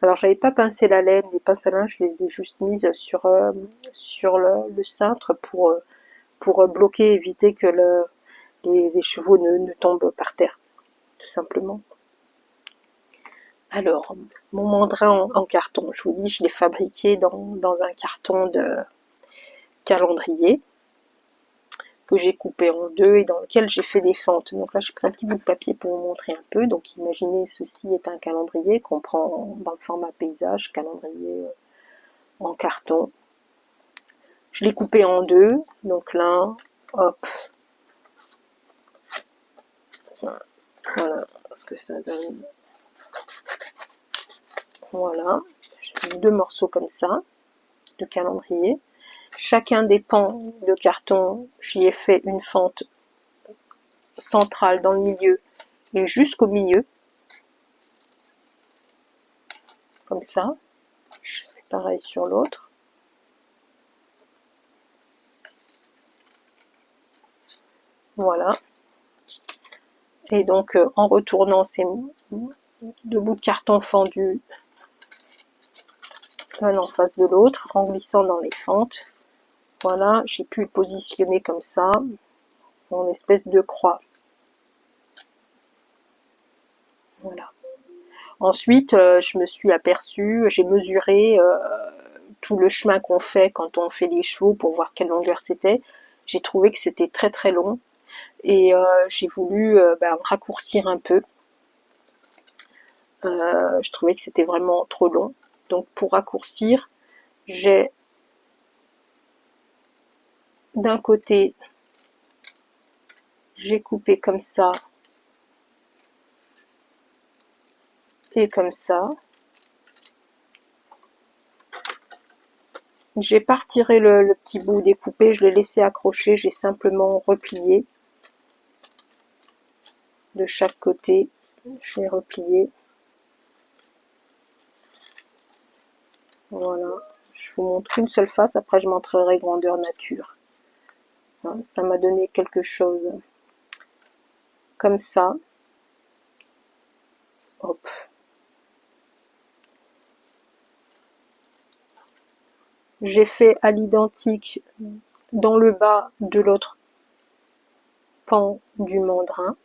Alors j'avais pas pincé la laine, les pinces à linge je les ai juste mises sur le cintre pour bloquer, éviter que les écheveaux ne tombent par terre, tout simplement. Alors, mon mandrin en carton, je vous dis, je l'ai fabriqué dans un carton de calendrier que j'ai coupé en deux et dans lequel j'ai fait des fentes. Donc là, je prends un petit bout de papier pour vous montrer un peu. Donc imaginez, ceci est un calendrier qu'on prend dans le format paysage, calendrier en carton. Je l'ai coupé en deux, donc là, hop, voilà ce que ça donne. Voilà, je 2 morceaux comme ça, de calendrier. Chacun des pans de carton, j'y ai fait une fente centrale dans le milieu et jusqu'au milieu, comme ça. Je fais pareil sur l'autre. Voilà. Et donc, en retournant ces 2 bouts de carton fendus l'un en face de l'autre, en glissant dans les fentes, voilà, j'ai pu le positionner comme ça, en espèce de croix. Voilà. Ensuite, je me suis aperçue, j'ai mesuré tout le chemin qu'on fait quand on fait les chevaux pour voir quelle longueur c'était. J'ai trouvé que c'était très très long et j'ai voulu raccourcir un peu. Je trouvais que c'était vraiment trop long. Donc pour raccourcir, j'ai d'un côté, j'ai coupé comme ça et comme ça. J'ai pas retiré le petit bout découpé, je l'ai laissé accrocher, j'ai simplement replié de chaque côté. Je l'ai replié. Voilà. Je vous montre une seule face, après je montrerai grandeur nature. Ça m'a donné quelque chose comme ça. Hop. J'ai fait à l'identique dans le bas de l'autre pan du mandrin.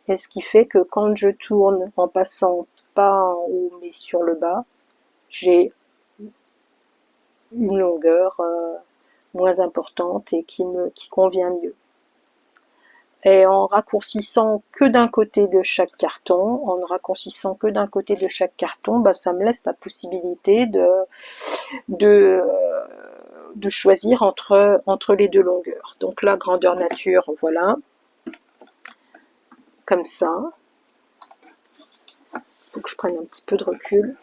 Et ce qui fait que quand je tourne en passant pas en haut mais sur le bas, j'ai une longueur moins importante et qui convient mieux. Et en raccourcissant que d'un côté de chaque carton, en ne raccourcissant que d'un côté de chaque carton, ça me laisse la possibilité de choisir entre les deux longueurs. Donc là, grandeur nature, voilà, comme ça. Faut que je prenne un petit peu de recul.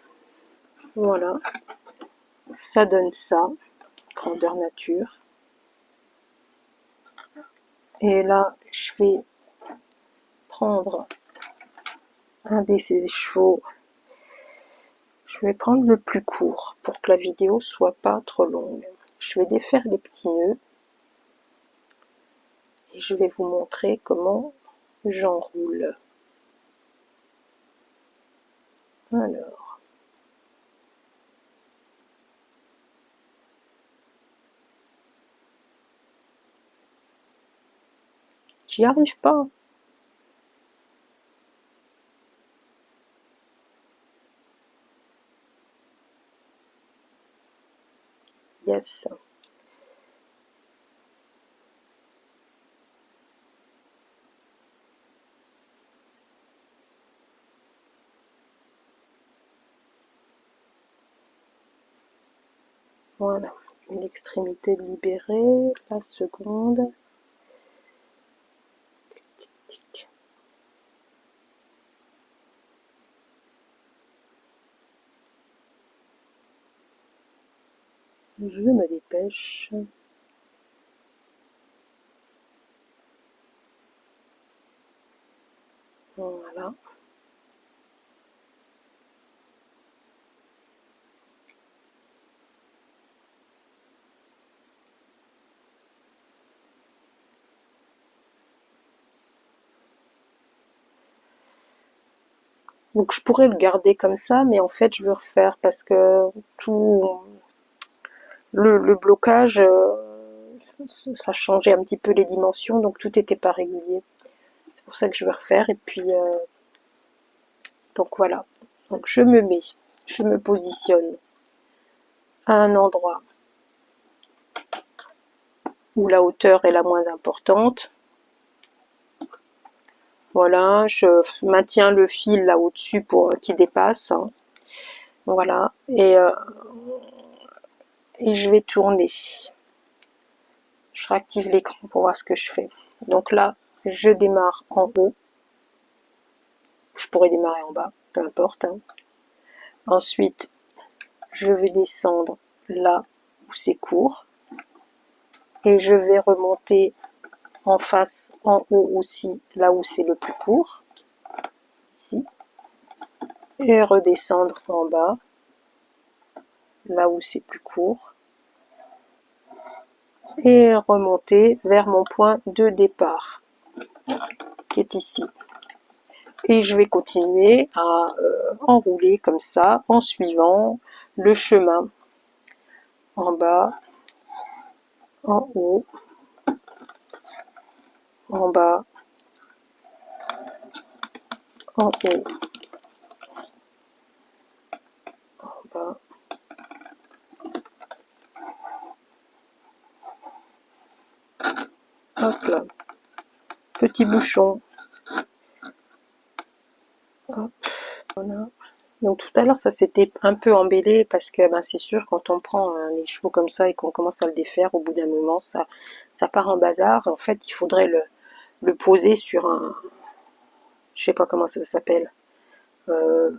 Voilà, ça donne ça, grandeur nature. Et là, je vais prendre un des chevaux. Je vais prendre le plus court pour que la vidéo soit pas trop longue. Je vais défaire les petits nœuds et je vais vous montrer comment j'enroule. Alors, j'y arrive pas. Yes. Voilà, une extrémité libérée, la seconde. Tic, tic. Je me dépêche. Voilà. Donc je pourrais le garder comme ça, mais en fait je veux refaire parce que tout le blocage, ça changeait un petit peu les dimensions, donc tout n'était pas régulier. C'est pour ça que je vais refaire. Et puis donc voilà. Donc je me positionne à un endroit où la hauteur est la moins importante. Voilà, je maintiens le fil là au-dessus pour qu'il dépasse. Voilà, et je vais tourner. Je réactive l'écran pour voir ce que je fais. Donc là, je démarre en haut. Je pourrais démarrer en bas, peu importe. Ensuite, je vais descendre là où c'est court et je vais remonter en face, en haut aussi, là où c'est le plus court, ici, et redescendre en bas, là où c'est plus court, et remonter vers mon point de départ, qui est ici. Et je vais continuer à enrouler comme ça, en suivant le chemin, en bas, en haut, en bas, en haut, en bas. Hop là, petit bouchon. Hop, voilà. Donc tout à l'heure ça s'était un peu embellé parce que c'est sûr quand on prend les chevaux comme ça et qu'on commence à le défaire, au bout d'un moment ça part en bazar. En fait il faudrait le poser sur un, je sais pas comment ça s'appelle, euh,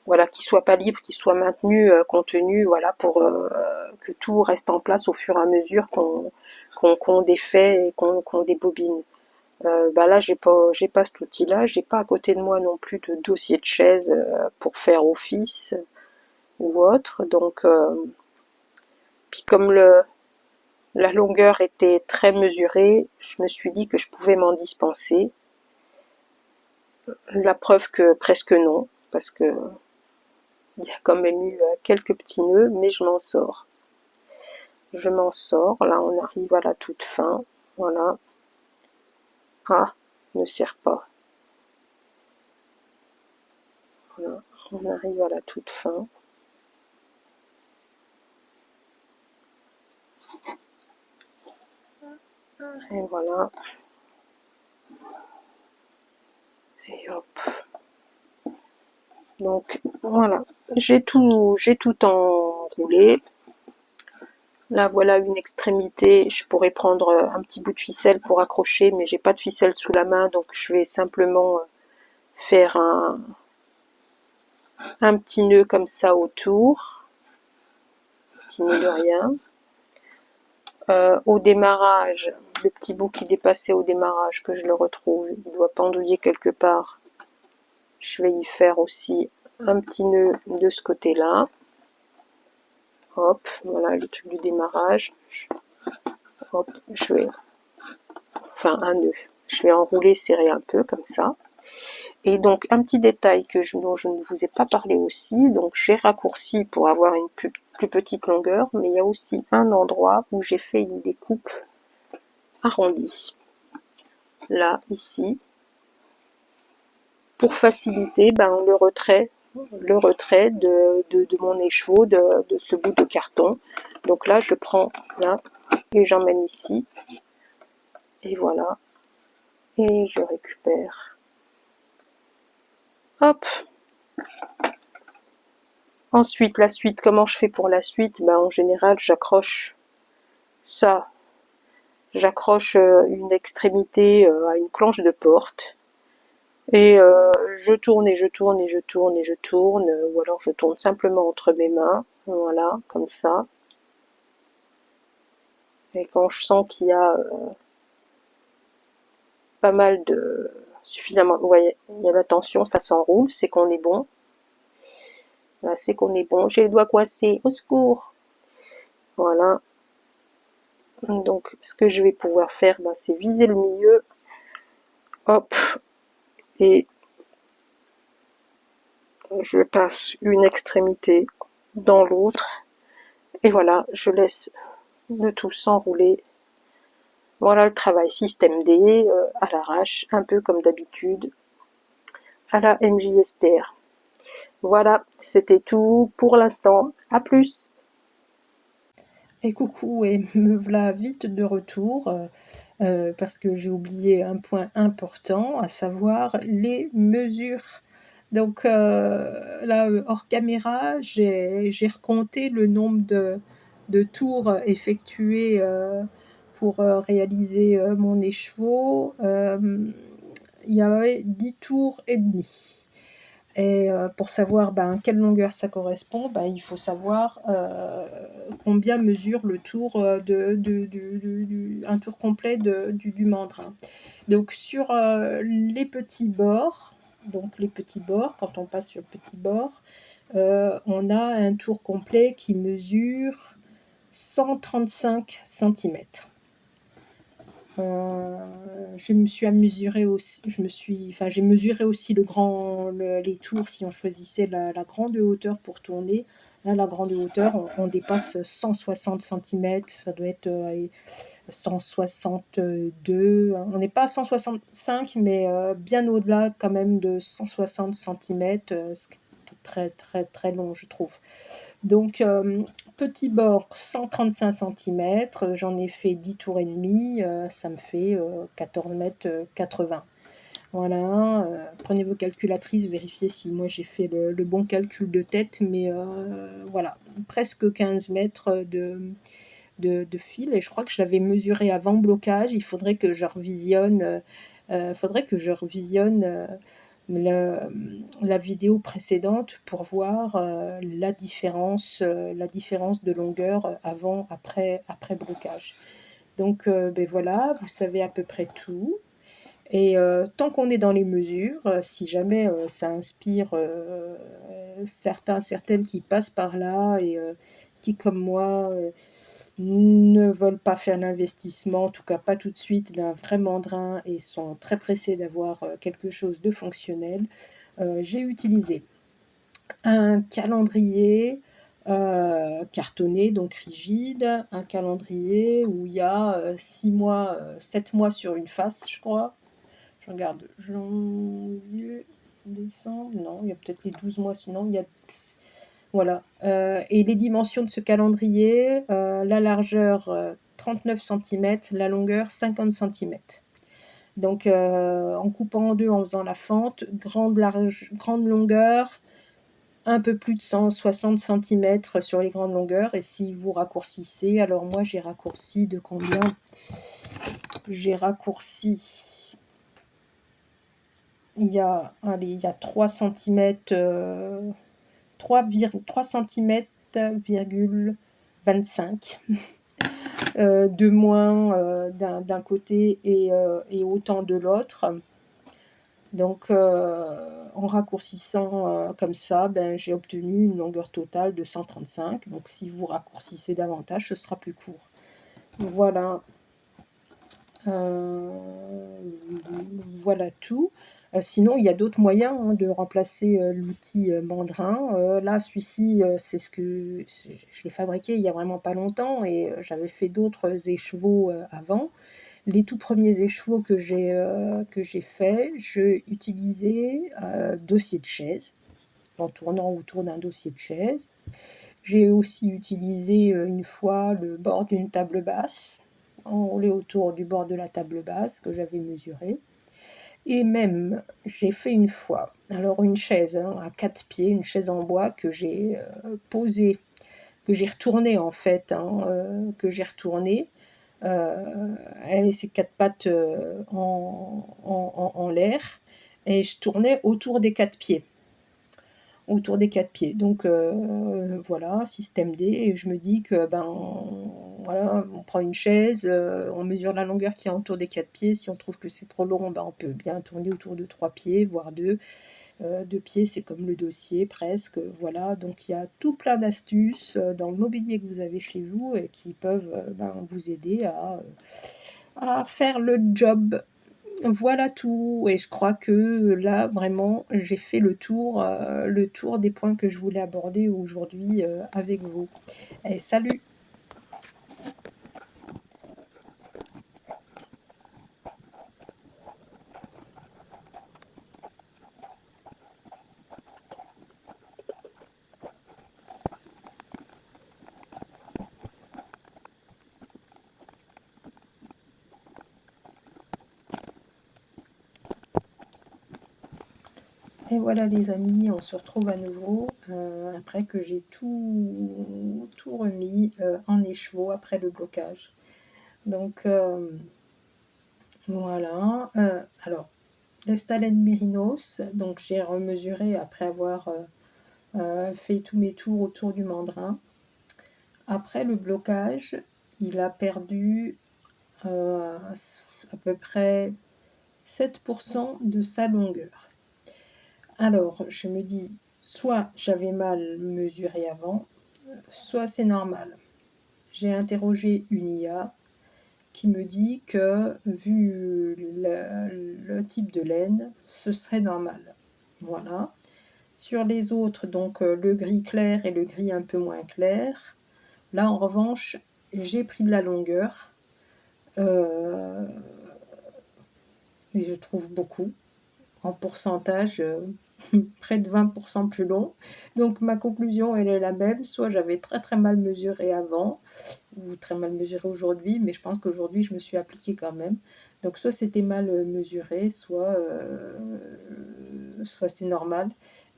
voilà, qu'il soit pas libre, qu'il soit maintenu, contenu, voilà, pour que tout reste en place au fur et à mesure qu'on défait et qu'on débobine. Là j'ai pas cet outil là, j'ai pas à côté de moi non plus de dossier de chaise pour faire office ou autre, donc puis comme la longueur était très mesurée, je me suis dit que je pouvais m'en dispenser. La preuve que presque non, parce que il y a quand même eu quelques petits nœuds, mais je m'en sors. Je m'en sors, là on arrive à la toute fin, voilà. Ah, ne serre pas. Voilà, on arrive à la toute fin. Et voilà. Et hop. Donc voilà, j'ai tout enroulé. Là voilà une extrémité, je pourrais prendre un petit bout de ficelle pour accrocher, mais j'ai pas de ficelle sous la main, donc je vais simplement faire un petit nœud comme ça autour, petit nœud de rien. Au démarrage, le petit bout qui dépassait au démarrage, que je le retrouve, il doit pendouiller quelque part. Je vais y faire aussi un petit nœud de ce côté-là. Hop, voilà le truc du démarrage. Hop, je vais, enfin un nœud. Je vais enrouler, serrer un peu comme ça. Et donc un petit détail dont je ne vous ai pas parlé aussi, donc j'ai raccourci pour avoir une plus petite longueur, mais il y a aussi un endroit où j'ai fait une découpe arrondie. Là, ici, pour faciliter le retrait de mon écheveau, de ce bout de carton. Donc là, je prends là et j'emmène ici. Et voilà. Et je récupère. Hop. Ensuite, la suite, comment je fais pour la suite? En général, j'accroche ça. J'accroche une extrémité à une planche de porte. Et je tourne et je tourne et je tourne et je tourne, ou alors je tourne simplement entre mes mains, voilà, comme ça. Et quand je sens qu'il y a pas mal de... suffisamment, vous voyez, il y a la tension, ça s'enroule, c'est qu'on est bon. Là, c'est qu'on est bon. J'ai le doigt coincé, au secours. Voilà. Donc, ce que je vais pouvoir faire, c'est viser le milieu. Hop. Et je passe une extrémité dans l'autre. Et voilà, je laisse le tout s'enrouler. Voilà le travail système D à l'arrache, un peu comme d'habitude, à la MJ Esther. Voilà, c'était tout pour l'instant. À plus! Et coucou, et me voilà vite de retour parce que j'ai oublié un point important, à savoir les mesures. Donc là, hors caméra, j'ai recompté le nombre de tours effectués pour réaliser mon écheveau. il y avait 10 tours et demi. Et pour savoir quelle longueur ça correspond, il faut savoir combien mesure le tour un tour complet du mandrin. Donc sur les petits bords, quand on passe sur le petit bord, on a un tour complet qui mesure 135 centimètres. Je me suis mesuré aussi, j'ai mesuré aussi les tours si on choisissait la grande hauteur pour tourner. Là, la grande hauteur, on dépasse 160 centimètres, ça doit être 162. On n'est pas à 165, mais bien au-delà quand même de 160 centimètres, ce qui est très très très long, je trouve. Donc, petit bord 135 centimètres, j'en ai fait 10 tours et demi, ça me fait 14 mètres 80. Voilà, prenez vos calculatrices, vérifiez si moi j'ai fait le bon calcul de tête, mais voilà, presque 15 mètres de fil, et je crois que je l'avais mesuré avant blocage. Il faudrait que je revisionne, la vidéo précédente pour voir la différence de longueur avant, après blocage. Donc voilà, vous savez à peu près tout. Et tant qu'on est dans les mesures, si jamais ça inspire certaines qui passent par là et qui, comme moi, ne veulent pas faire l'investissement, en tout cas pas tout de suite, d'un vrai mandrin et sont très pressés d'avoir quelque chose de fonctionnel, j'ai utilisé un calendrier cartonné, donc rigide, un calendrier où il y a 6 mois, 7 mois sur une face, je crois. Je regarde, janvier, décembre, non, il y a peut-être les 12 mois, sinon il y a... Voilà. Et les dimensions de ce calendrier, la largeur 39 centimètres, la longueur 50 centimètres. Donc en coupant en deux, en faisant la fente, grande longueur, un peu plus de 160 centimètres sur les grandes longueurs. Et si vous raccourcissez, alors moi j'ai raccourci de combien? J'ai raccourci, il y a 3 centimètres, 3 centimètres, 25 de moins d'un côté et autant de l'autre. Donc en raccourcissant comme ça, j'ai obtenu une longueur totale de 135. Donc si vous raccourcissez davantage, ce sera plus court. Voilà. Voilà tout. Sinon, il y a d'autres moyens de remplacer l'outil mandrin. Là, celui-ci, je l'ai fabriqué il y a vraiment pas longtemps, et j'avais fait d'autres écheveaux avant. Les tout premiers écheveaux que j'ai fait, j'ai utilisé dossier de chaise, en tournant autour d'un dossier de chaise. J'ai aussi utilisé une fois le bord d'une table basse, enroulé autour du bord de la table basse que j'avais mesuré. Et même, j'ai fait une fois, alors une chaise à 4 pieds, une chaise en bois que j'ai posée, que j'ai retournée en fait, elle avait ses 4 pattes en l'air, et je tournais autour des 4 pieds. Donc voilà, système D, et je me dis que voilà, on prend une chaise, on mesure la longueur qui est autour des 4 pieds. Si on trouve que c'est trop long, on peut bien tourner autour de 3 pieds, voire 2. 2 pieds, c'est comme le dossier presque. Voilà, donc il y a tout plein d'astuces dans le mobilier que vous avez chez vous et qui peuvent vous aider à faire le job. Voilà tout, et je crois que là, vraiment, j'ai fait le tour des points que je voulais aborder aujourd'hui avec vous. Et salut! Et voilà les amis, on se retrouve à nouveau après que j'ai tout remis en écheveau après le blocage. Donc voilà, alors l'Estalen Mérinos. Donc j'ai remesuré après avoir fait tous mes tours autour du mandrin. Après le blocage, il a perdu à peu près 7% de sa longueur. Alors je me dis, soit j'avais mal mesuré avant, soit c'est normal. J'ai interrogé une IA qui me dit que, vu le type de laine, ce serait normal. Voilà. Sur les autres, donc le gris clair et le gris un peu moins clair, là en revanche, j'ai pris de la longueur. Euh, et je trouve beaucoup. En pourcentage, près de 20% plus long. Donc ma conclusion, elle est la même. Soit j'avais très très mal mesuré avant, ou très mal mesuré aujourd'hui, mais je pense qu'aujourd'hui je me suis appliquée quand même. Donc soit c'était mal mesuré, soit c'est normal.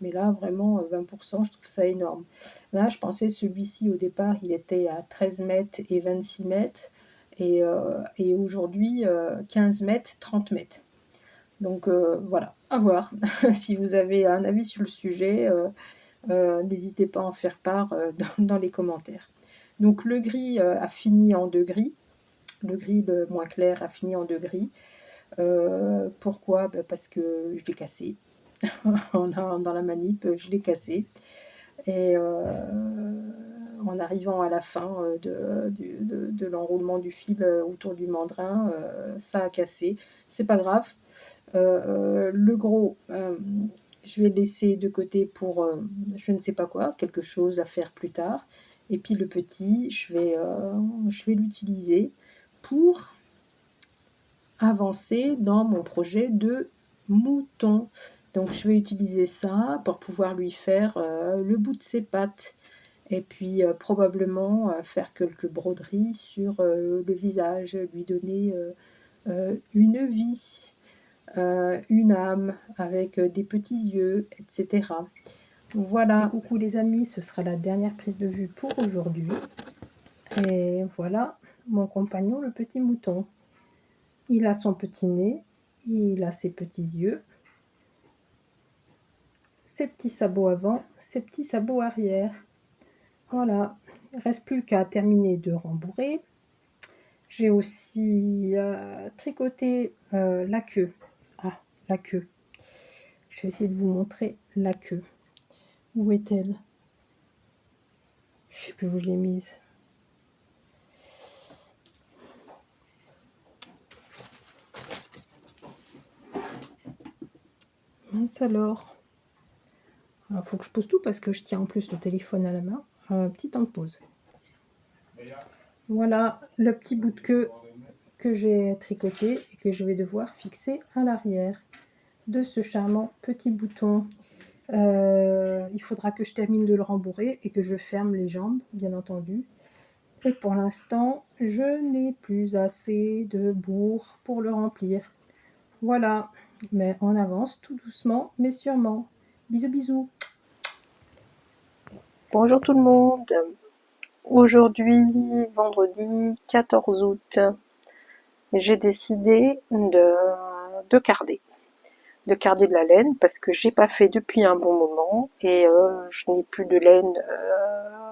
Mais là, vraiment, 20%, je trouve ça énorme. Là, je pensais celui-ci, au départ, il était à 13 mètres et 26 mètres. Et aujourd'hui, 15 mètres, 30 mètres. Donc voilà, à voir. Si vous avez un avis sur le sujet, n'hésitez pas à en faire part dans les commentaires. Donc le gris a fini en 2 gris. Le gris le moins clair a fini en 2 gris. Pourquoi? Parce que je l'ai cassé. Dans la manip, je l'ai cassé. Et en arrivant à la fin de l'enroulement du fil autour du mandrin, ça a cassé. C'est pas grave. Le gros, je vais le laisser de côté pour je ne sais pas quoi, quelque chose à faire plus tard. Et puis le petit, je vais l'utiliser pour avancer dans mon projet de mouton. Donc je vais utiliser ça pour pouvoir lui faire le bout de ses pattes. Et puis probablement faire quelques broderies sur le visage, lui donner une vie, une âme avec des petits yeux, etc. Voilà. Et coucou les amis, ce sera la dernière prise de vue pour aujourd'hui. Et voilà mon compagnon, le petit mouton. Il a son petit nez, il a ses petits yeux, ses petits sabots avant, ses petits sabots arrière. Voilà, il ne reste plus qu'à terminer de rembourrer. J'ai aussi tricoté la queue. Ah, la queue. Je vais essayer de vous montrer la queue. Où est-elle? Je ne sais plus où je l'ai mise. Mince alors. Il faut que je pose tout parce que je tiens en plus le téléphone à la main. Petit temps de pause. Voilà le petit bout de queue que j'ai tricoté et que je vais devoir fixer à l'arrière de ce charmant petit bouton. Il faudra que je termine de le rembourrer et que je ferme les jambes, bien entendu. Et pour l'instant, je n'ai plus assez de bourre pour le remplir. Voilà, mais on avance tout doucement, mais sûrement. Bisous, bisous. Bonjour tout le monde. Aujourd'hui, vendredi 14 août, j'ai décidé de carder. De carder de la laine parce que j'ai pas fait depuis un bon moment et je n'ai plus de laine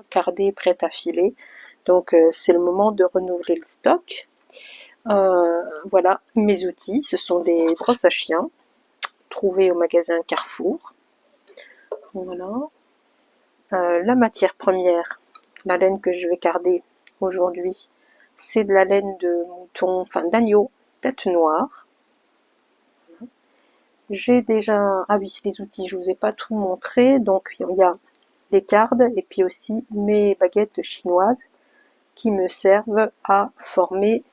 cardée prête à filer. Donc c'est le moment de renouveler le stock. Voilà mes outils, ce sont des brosses à chien trouvées au magasin Carrefour. Voilà. La matière première, la laine que je vais carder aujourd'hui, c'est de la laine de mouton, enfin d'agneau, tête noire. J'ai déjà, ah oui, les outils, je vous ai pas tout montré, donc il y a les cardes et puis aussi mes baguettes chinoises qui me servent à former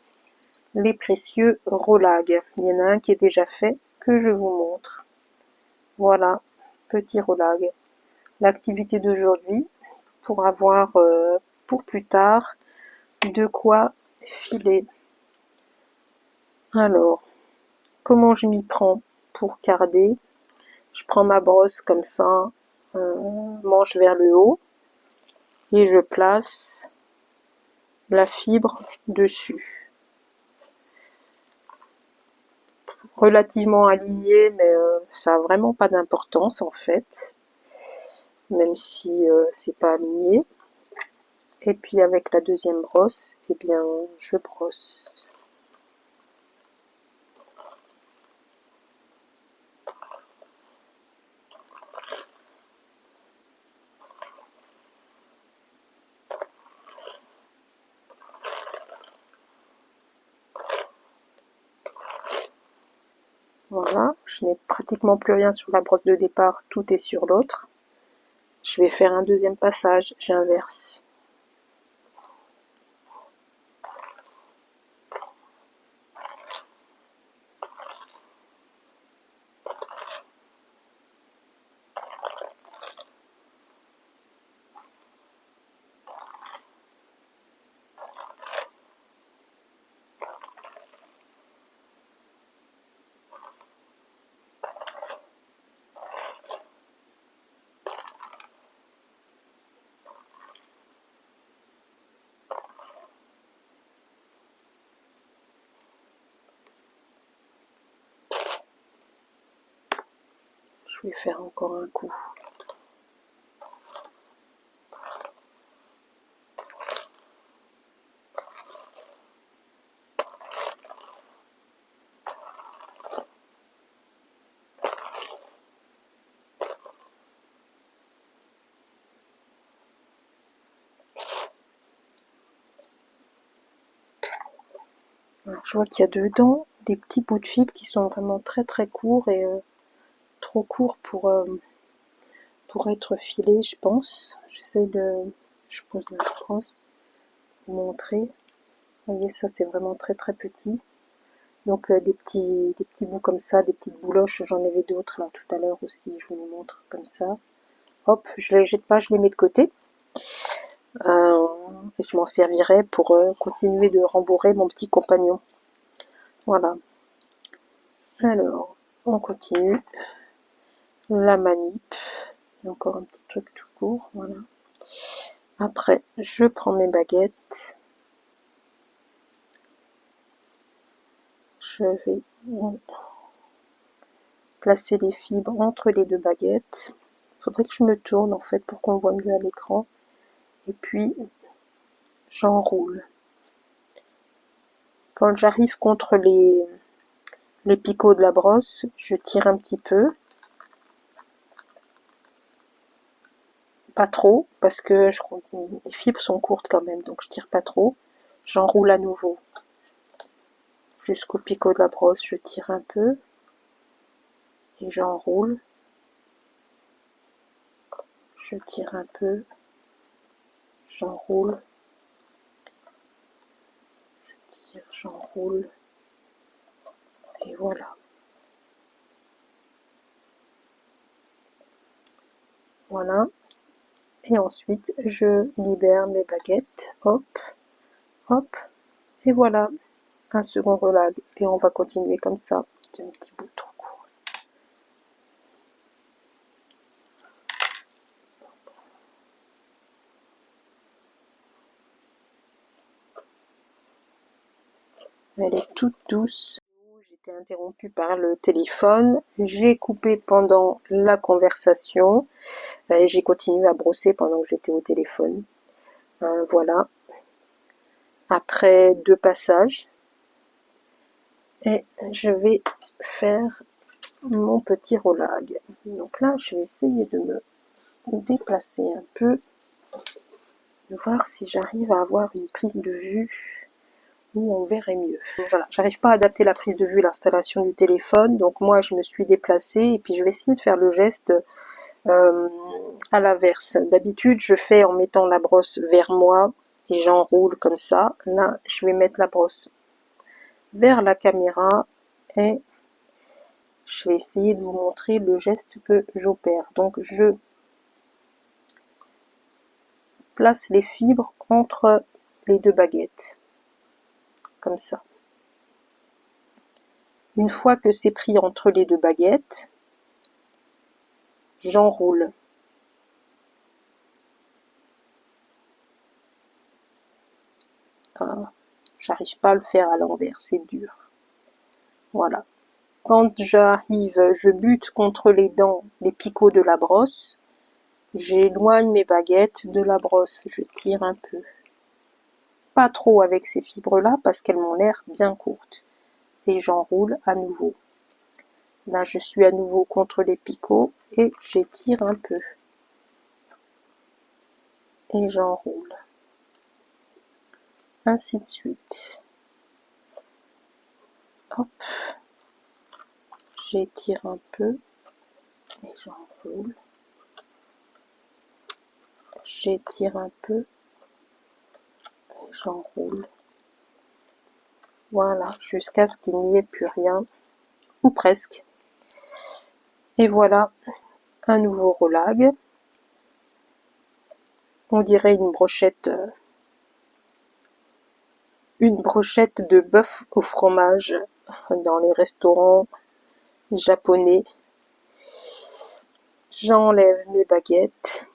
les précieux roulags. Il y en a un qui est déjà fait que je vous montre. Voilà, petit roulag. L'activité d'aujourd'hui pour avoir pour plus tard de quoi filer. Alors, comment je m'y prends pour carder? Je prends ma brosse comme ça, manche vers le haut, et je place la fibre dessus. relativement aligné, mais ça a vraiment pas d'importance en fait, même si c'est pas aligné. Et puis avec la deuxième brosse, eh bien je brosse. Voilà, je n'ai pratiquement plus rien sur la brosse de départ, tout est sur l'autre. Je vais faire un deuxième passage, j'inverse. Je vais faire encore un coup. Je vois qu'il y a dedans des petits bouts de fil qui sont vraiment très très courts et trop courts pour être filés, je pense. J'essaie de... Je pose la brosse pour vous montrer. Vous voyez, ça c'est vraiment très très petit. Donc des petits bouts comme ça, des petites bouloches, j'en avais d'autres là tout à l'heure aussi, je vous les montre comme ça. Hop, je les jette pas, je les mets de côté. Et je m'en servirai pour continuer de rembourrer mon petit compagnon. Voilà. Alors, on continue. La manip. Il y a encore un petit truc tout court, voilà. Après, je prends mes baguettes. Je vais placer les fibres entre les deux baguettes. Il faudrait que je me tourne en fait pour qu'on voit mieux à l'écran. Et puis, j'enroule. Quand j'arrive contre les picots de la brosse, je tire un petit peu. Pas trop, parce que je crois que les fibres sont courtes quand même, donc je tire pas trop. J'enroule à nouveau. Jusqu'au picot de la brosse, je tire un peu. Et j'enroule. Je tire un peu. J'enroule. Je tire, j'enroule. Et voilà. Voilà. Et ensuite, je libère mes baguettes. Hop, hop. Et voilà. Un second relag. Et on va continuer comme ça. C'est un petit bout trop court. Elle est toute douce. J'étais interrompue par le téléphone. J'ai coupé pendant la conversation. Et j'ai continué à brosser pendant que j'étais au téléphone. Voilà. Après 2 passages. Et je vais faire mon petit rolag. Donc là, je vais essayer de me déplacer un peu, de voir si j'arrive à avoir une prise de vue où on verrait mieux. Voilà, j'arrive pas à adapter la prise de vue à l'installation du téléphone, donc moi je me suis déplacée et puis je vais essayer de faire le geste à l'inverse. D'habitude, je fais en mettant la brosse vers moi et j'enroule comme ça. Là, je vais mettre la brosse vers la caméra et je vais essayer de vous montrer le geste que j'opère. Donc je place les fibres entre les deux baguettes, comme ça. Une fois que c'est pris entre les deux baguettes, j'enroule. Ah, j'arrive pas à le faire à l'envers, c'est dur. Voilà. Quand j'arrive, je bute contre les dents, les picots de la brosse. J'éloigne mes baguettes de la brosse, je tire un peu. Pas trop avec ces fibres-là parce qu'elles m'ont l'air bien courtes. Et j'enroule à nouveau. Là, je suis à nouveau contre les picots et j'étire un peu. Et j'enroule. Ainsi de suite. Hop. J'étire un peu et j'enroule. J'étire un peu et j'enroule. Voilà, jusqu'à ce qu'il n'y ait plus rien, ou presque. Et voilà, un nouveau rolag. On dirait une brochette de bœuf au fromage dans les restaurants japonais. J'enlève mes baguettes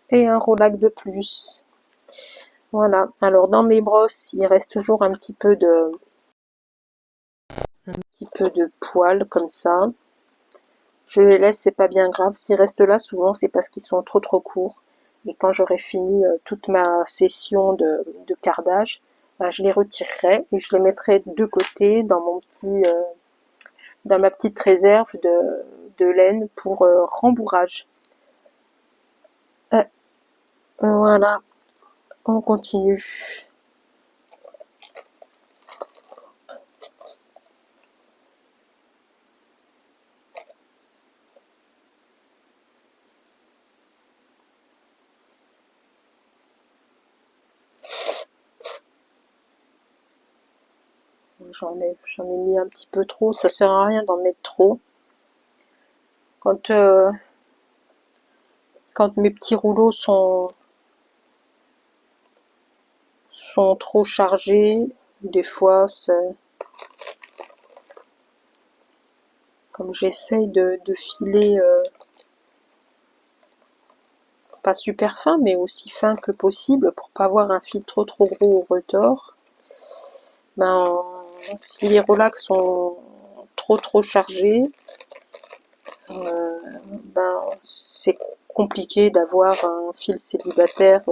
et un rolag de plus. Voilà, alors dans mes brosses, il reste toujours un petit peu de poils comme ça. Je les laisse, c'est pas bien grave. S'ils restent là, souvent c'est parce qu'ils sont trop courts. Et quand j'aurai fini toute ma session de cardage, ben, je les retirerai et je les mettrai de côté dans dans ma petite réserve de laine pour rembourrage. Voilà, on continue. J'en ai mis un petit peu trop, ça sert à rien d'en mettre trop. Quand, quand mes petits rouleaux sont trop chargés, des fois, comme j'essaye de filer pas super fin, mais aussi fin que possible pour pas avoir un fil trop gros au retors, ben, si les relax sont trop chargés, ben, c'est compliqué d'avoir un fil célibataire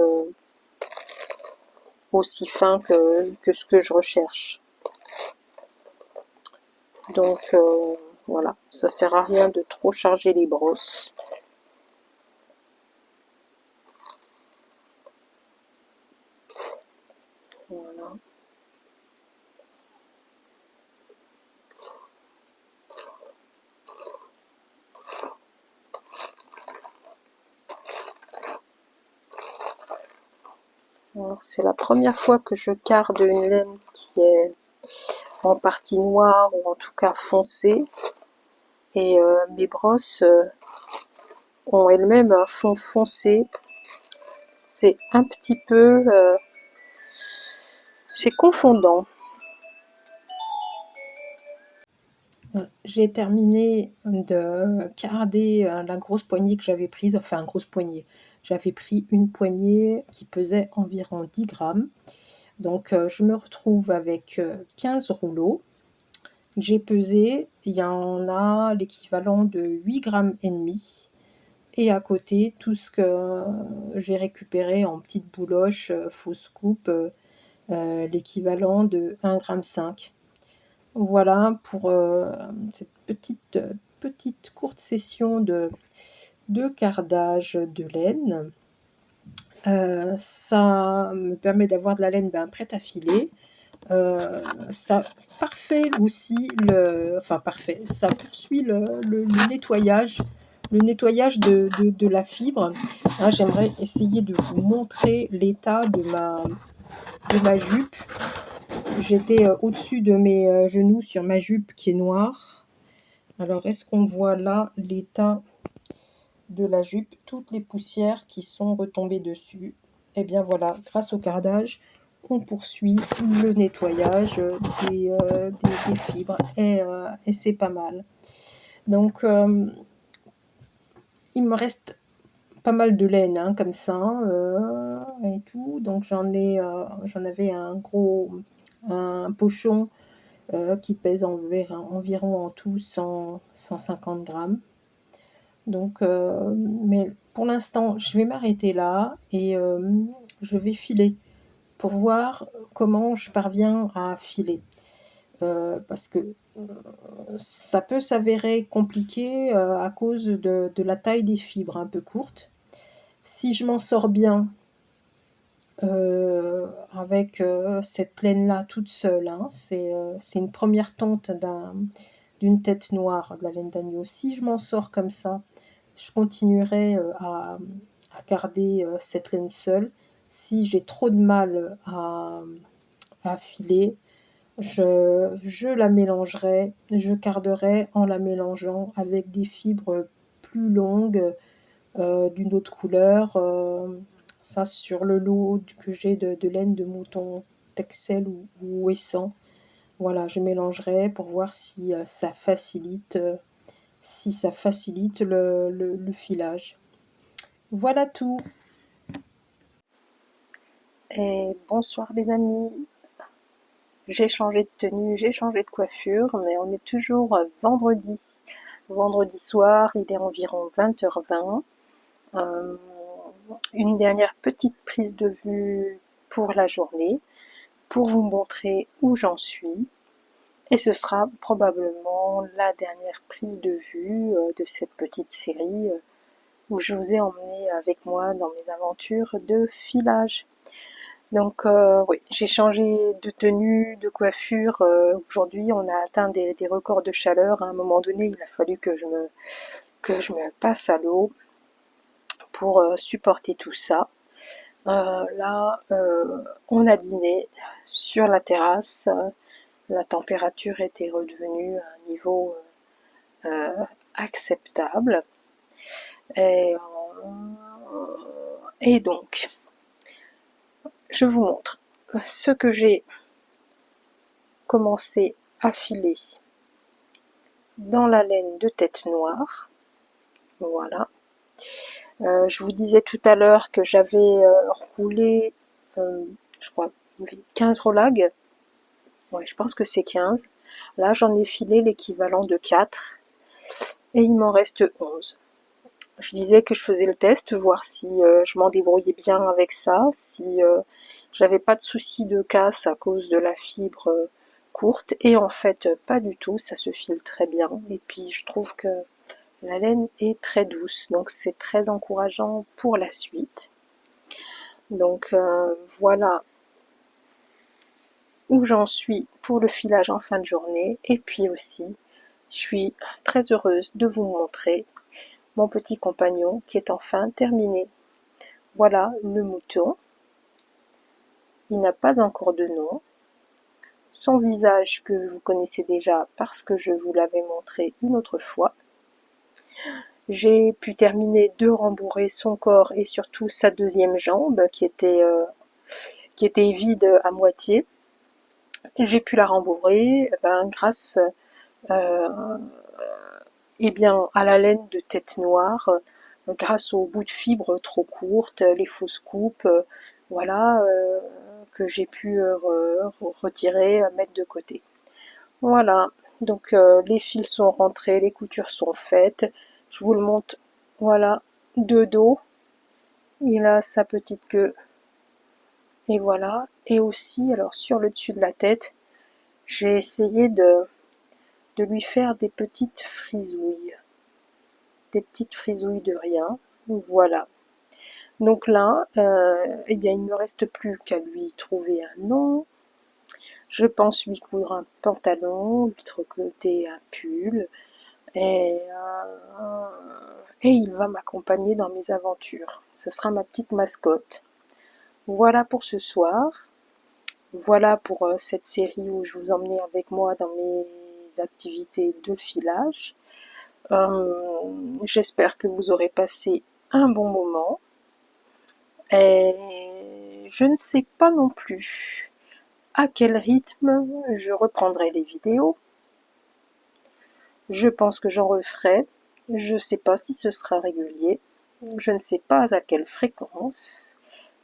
aussi fin que ce que je recherche. Donc voilà, ça sert à rien de trop charger les brosses. Voilà. Alors c'est la première fois que je carde une laine qui est en partie noire ou en tout cas foncée. Et mes brosses ont elles-mêmes un fond foncé. C'est un petit peu... c'est confondant. J'ai terminé de carder la grosse poignée que j'avais prise, enfin grosse poignée. J'avais pris une poignée qui pesait environ 10 grammes. Donc je me retrouve avec 15 rouleaux. J'ai pesé, il y en a l'équivalent de 8 grammes et demi. Et à côté, tout ce que j'ai récupéré en petites bouloches, fausses coupes, l'équivalent de 1,5 g. Voilà pour cette petite courte session de cardage de laine. Ça me permet d'avoir de la laine prête à filer. Ça parfait aussi parfait, ça poursuit le nettoyage, de la fibre. Là, j'aimerais essayer de vous montrer l'état de ma jupe. J'étais au-dessus de mes genoux sur ma jupe qui est noire. Alors, est-ce qu'on voit là l'état de la jupe, toutes les poussières qui sont retombées dessus? Et bien voilà, grâce au cardage, on poursuit le nettoyage des fibres et c'est pas mal. Donc, il me reste pas mal de laine comme ça et tout. Donc j'en avais un pochon qui pèse environ en tout 150 grammes. Donc, mais pour l'instant, je vais m'arrêter là et je vais filer pour voir comment je parviens à filer. Parce que, ça peut s'avérer compliqué, à cause de la taille des fibres un peu courtes. Si je m'en sors bien, avec, cette laine-là toute seule, hein, c'est une première tonte d'une tête noire, de la laine d'agneau. Si je m'en sors comme ça, je continuerai, à garder, cette laine seule. Si j'ai trop de mal à filer, je la mélangerai, je garderai en la mélangeant avec des fibres plus longues, d'une autre couleur, ça sur le lot que j'ai de laine de mouton Texel ou Ouessant. Voilà, je mélangerai pour voir si ça facilite le filage. Voilà tout. Et bonsoir les amis, j'ai changé de tenue, j'ai changé de coiffure, mais on est toujours vendredi. Vendredi soir, il est environ 20h20. Euh, une dernière petite prise de vue pour la journée, pour vous montrer où j'en suis. Et ce sera probablement la dernière prise de vue de cette petite série où je vous ai emmené avec moi dans mes aventures de filage. Donc oui, j'ai changé de tenue, de coiffure. Aujourd'hui, on a atteint des records de chaleur. À un moment donné, il a fallu que je me passe à l'eau pour supporter tout ça. Là, on a dîné sur la terrasse. La température était redevenue à un niveau acceptable. Et, et donc, je vous montre ce que j'ai commencé à filer dans la laine de tête noire. Voilà. Je vous disais tout à l'heure que j'avais roulé, je crois, 15 rolags. Ouais, je pense que c'est 15. Là, j'en ai filé l'équivalent de 4 et il m'en reste 11. Je disais que je faisais le test, voir si je m'en débrouillais bien avec ça, si j'avais pas de soucis de casse à cause de la fibre courte. Et en fait, pas du tout, ça se file très bien. Et puis, je trouve que la laine est très douce, donc c'est très encourageant pour la suite. Donc voilà où j'en suis pour le filage en fin de journée. Et puis aussi, je suis très heureuse de vous montrer mon petit compagnon qui est enfin terminé. Voilà le mouton. Il n'a pas encore de nom. Son visage que vous connaissez déjà parce que je vous l'avais montré une autre fois. J'ai pu terminer de rembourrer son corps et surtout sa deuxième jambe qui était vide à moitié. J'ai pu la rembourrer grâce euh, bien, à la laine de tête noire, grâce aux bouts de fibres trop courtes, les fausses coupes, voilà, que j'ai pu retirer, mettre de côté. Voilà, donc les fils sont rentrés, les coutures sont faites. Je vous le montre, voilà, de dos. Il a sa petite queue, et voilà. Et aussi, alors sur le dessus de la tête, j'ai essayé de lui faire des petites frisouilles. Des petites frisouilles de rien. Voilà. Donc là, eh bien, il ne me reste plus qu'à lui trouver un nom. Je pense lui coudre un pantalon, lui tricoter un pull, et il va m'accompagner dans mes aventures. Ce sera ma petite mascotte. Voilà pour ce soir. Voilà pour cette série où je vous emmenais avec moi dans mes activités de filage. J'espère que vous aurez passé un bon moment. Et je ne sais pas non plus à quel rythme je reprendrai les vidéos. Je pense que j'en referai. Je ne sais pas si ce sera régulier. Je ne sais pas à quelle fréquence.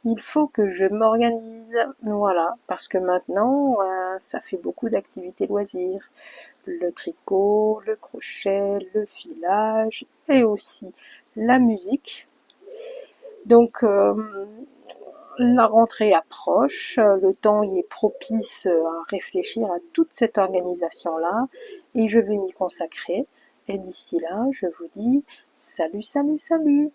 Il faut que je m'organise, voilà, parce que maintenant, ça fait beaucoup d'activités loisirs. Le tricot, le crochet, le filage et aussi la musique. Donc, la rentrée approche, le temps y est propice à réfléchir à toute cette organisation-là et je vais m'y consacrer. Et d'ici là, je vous dis salut, salut, salut!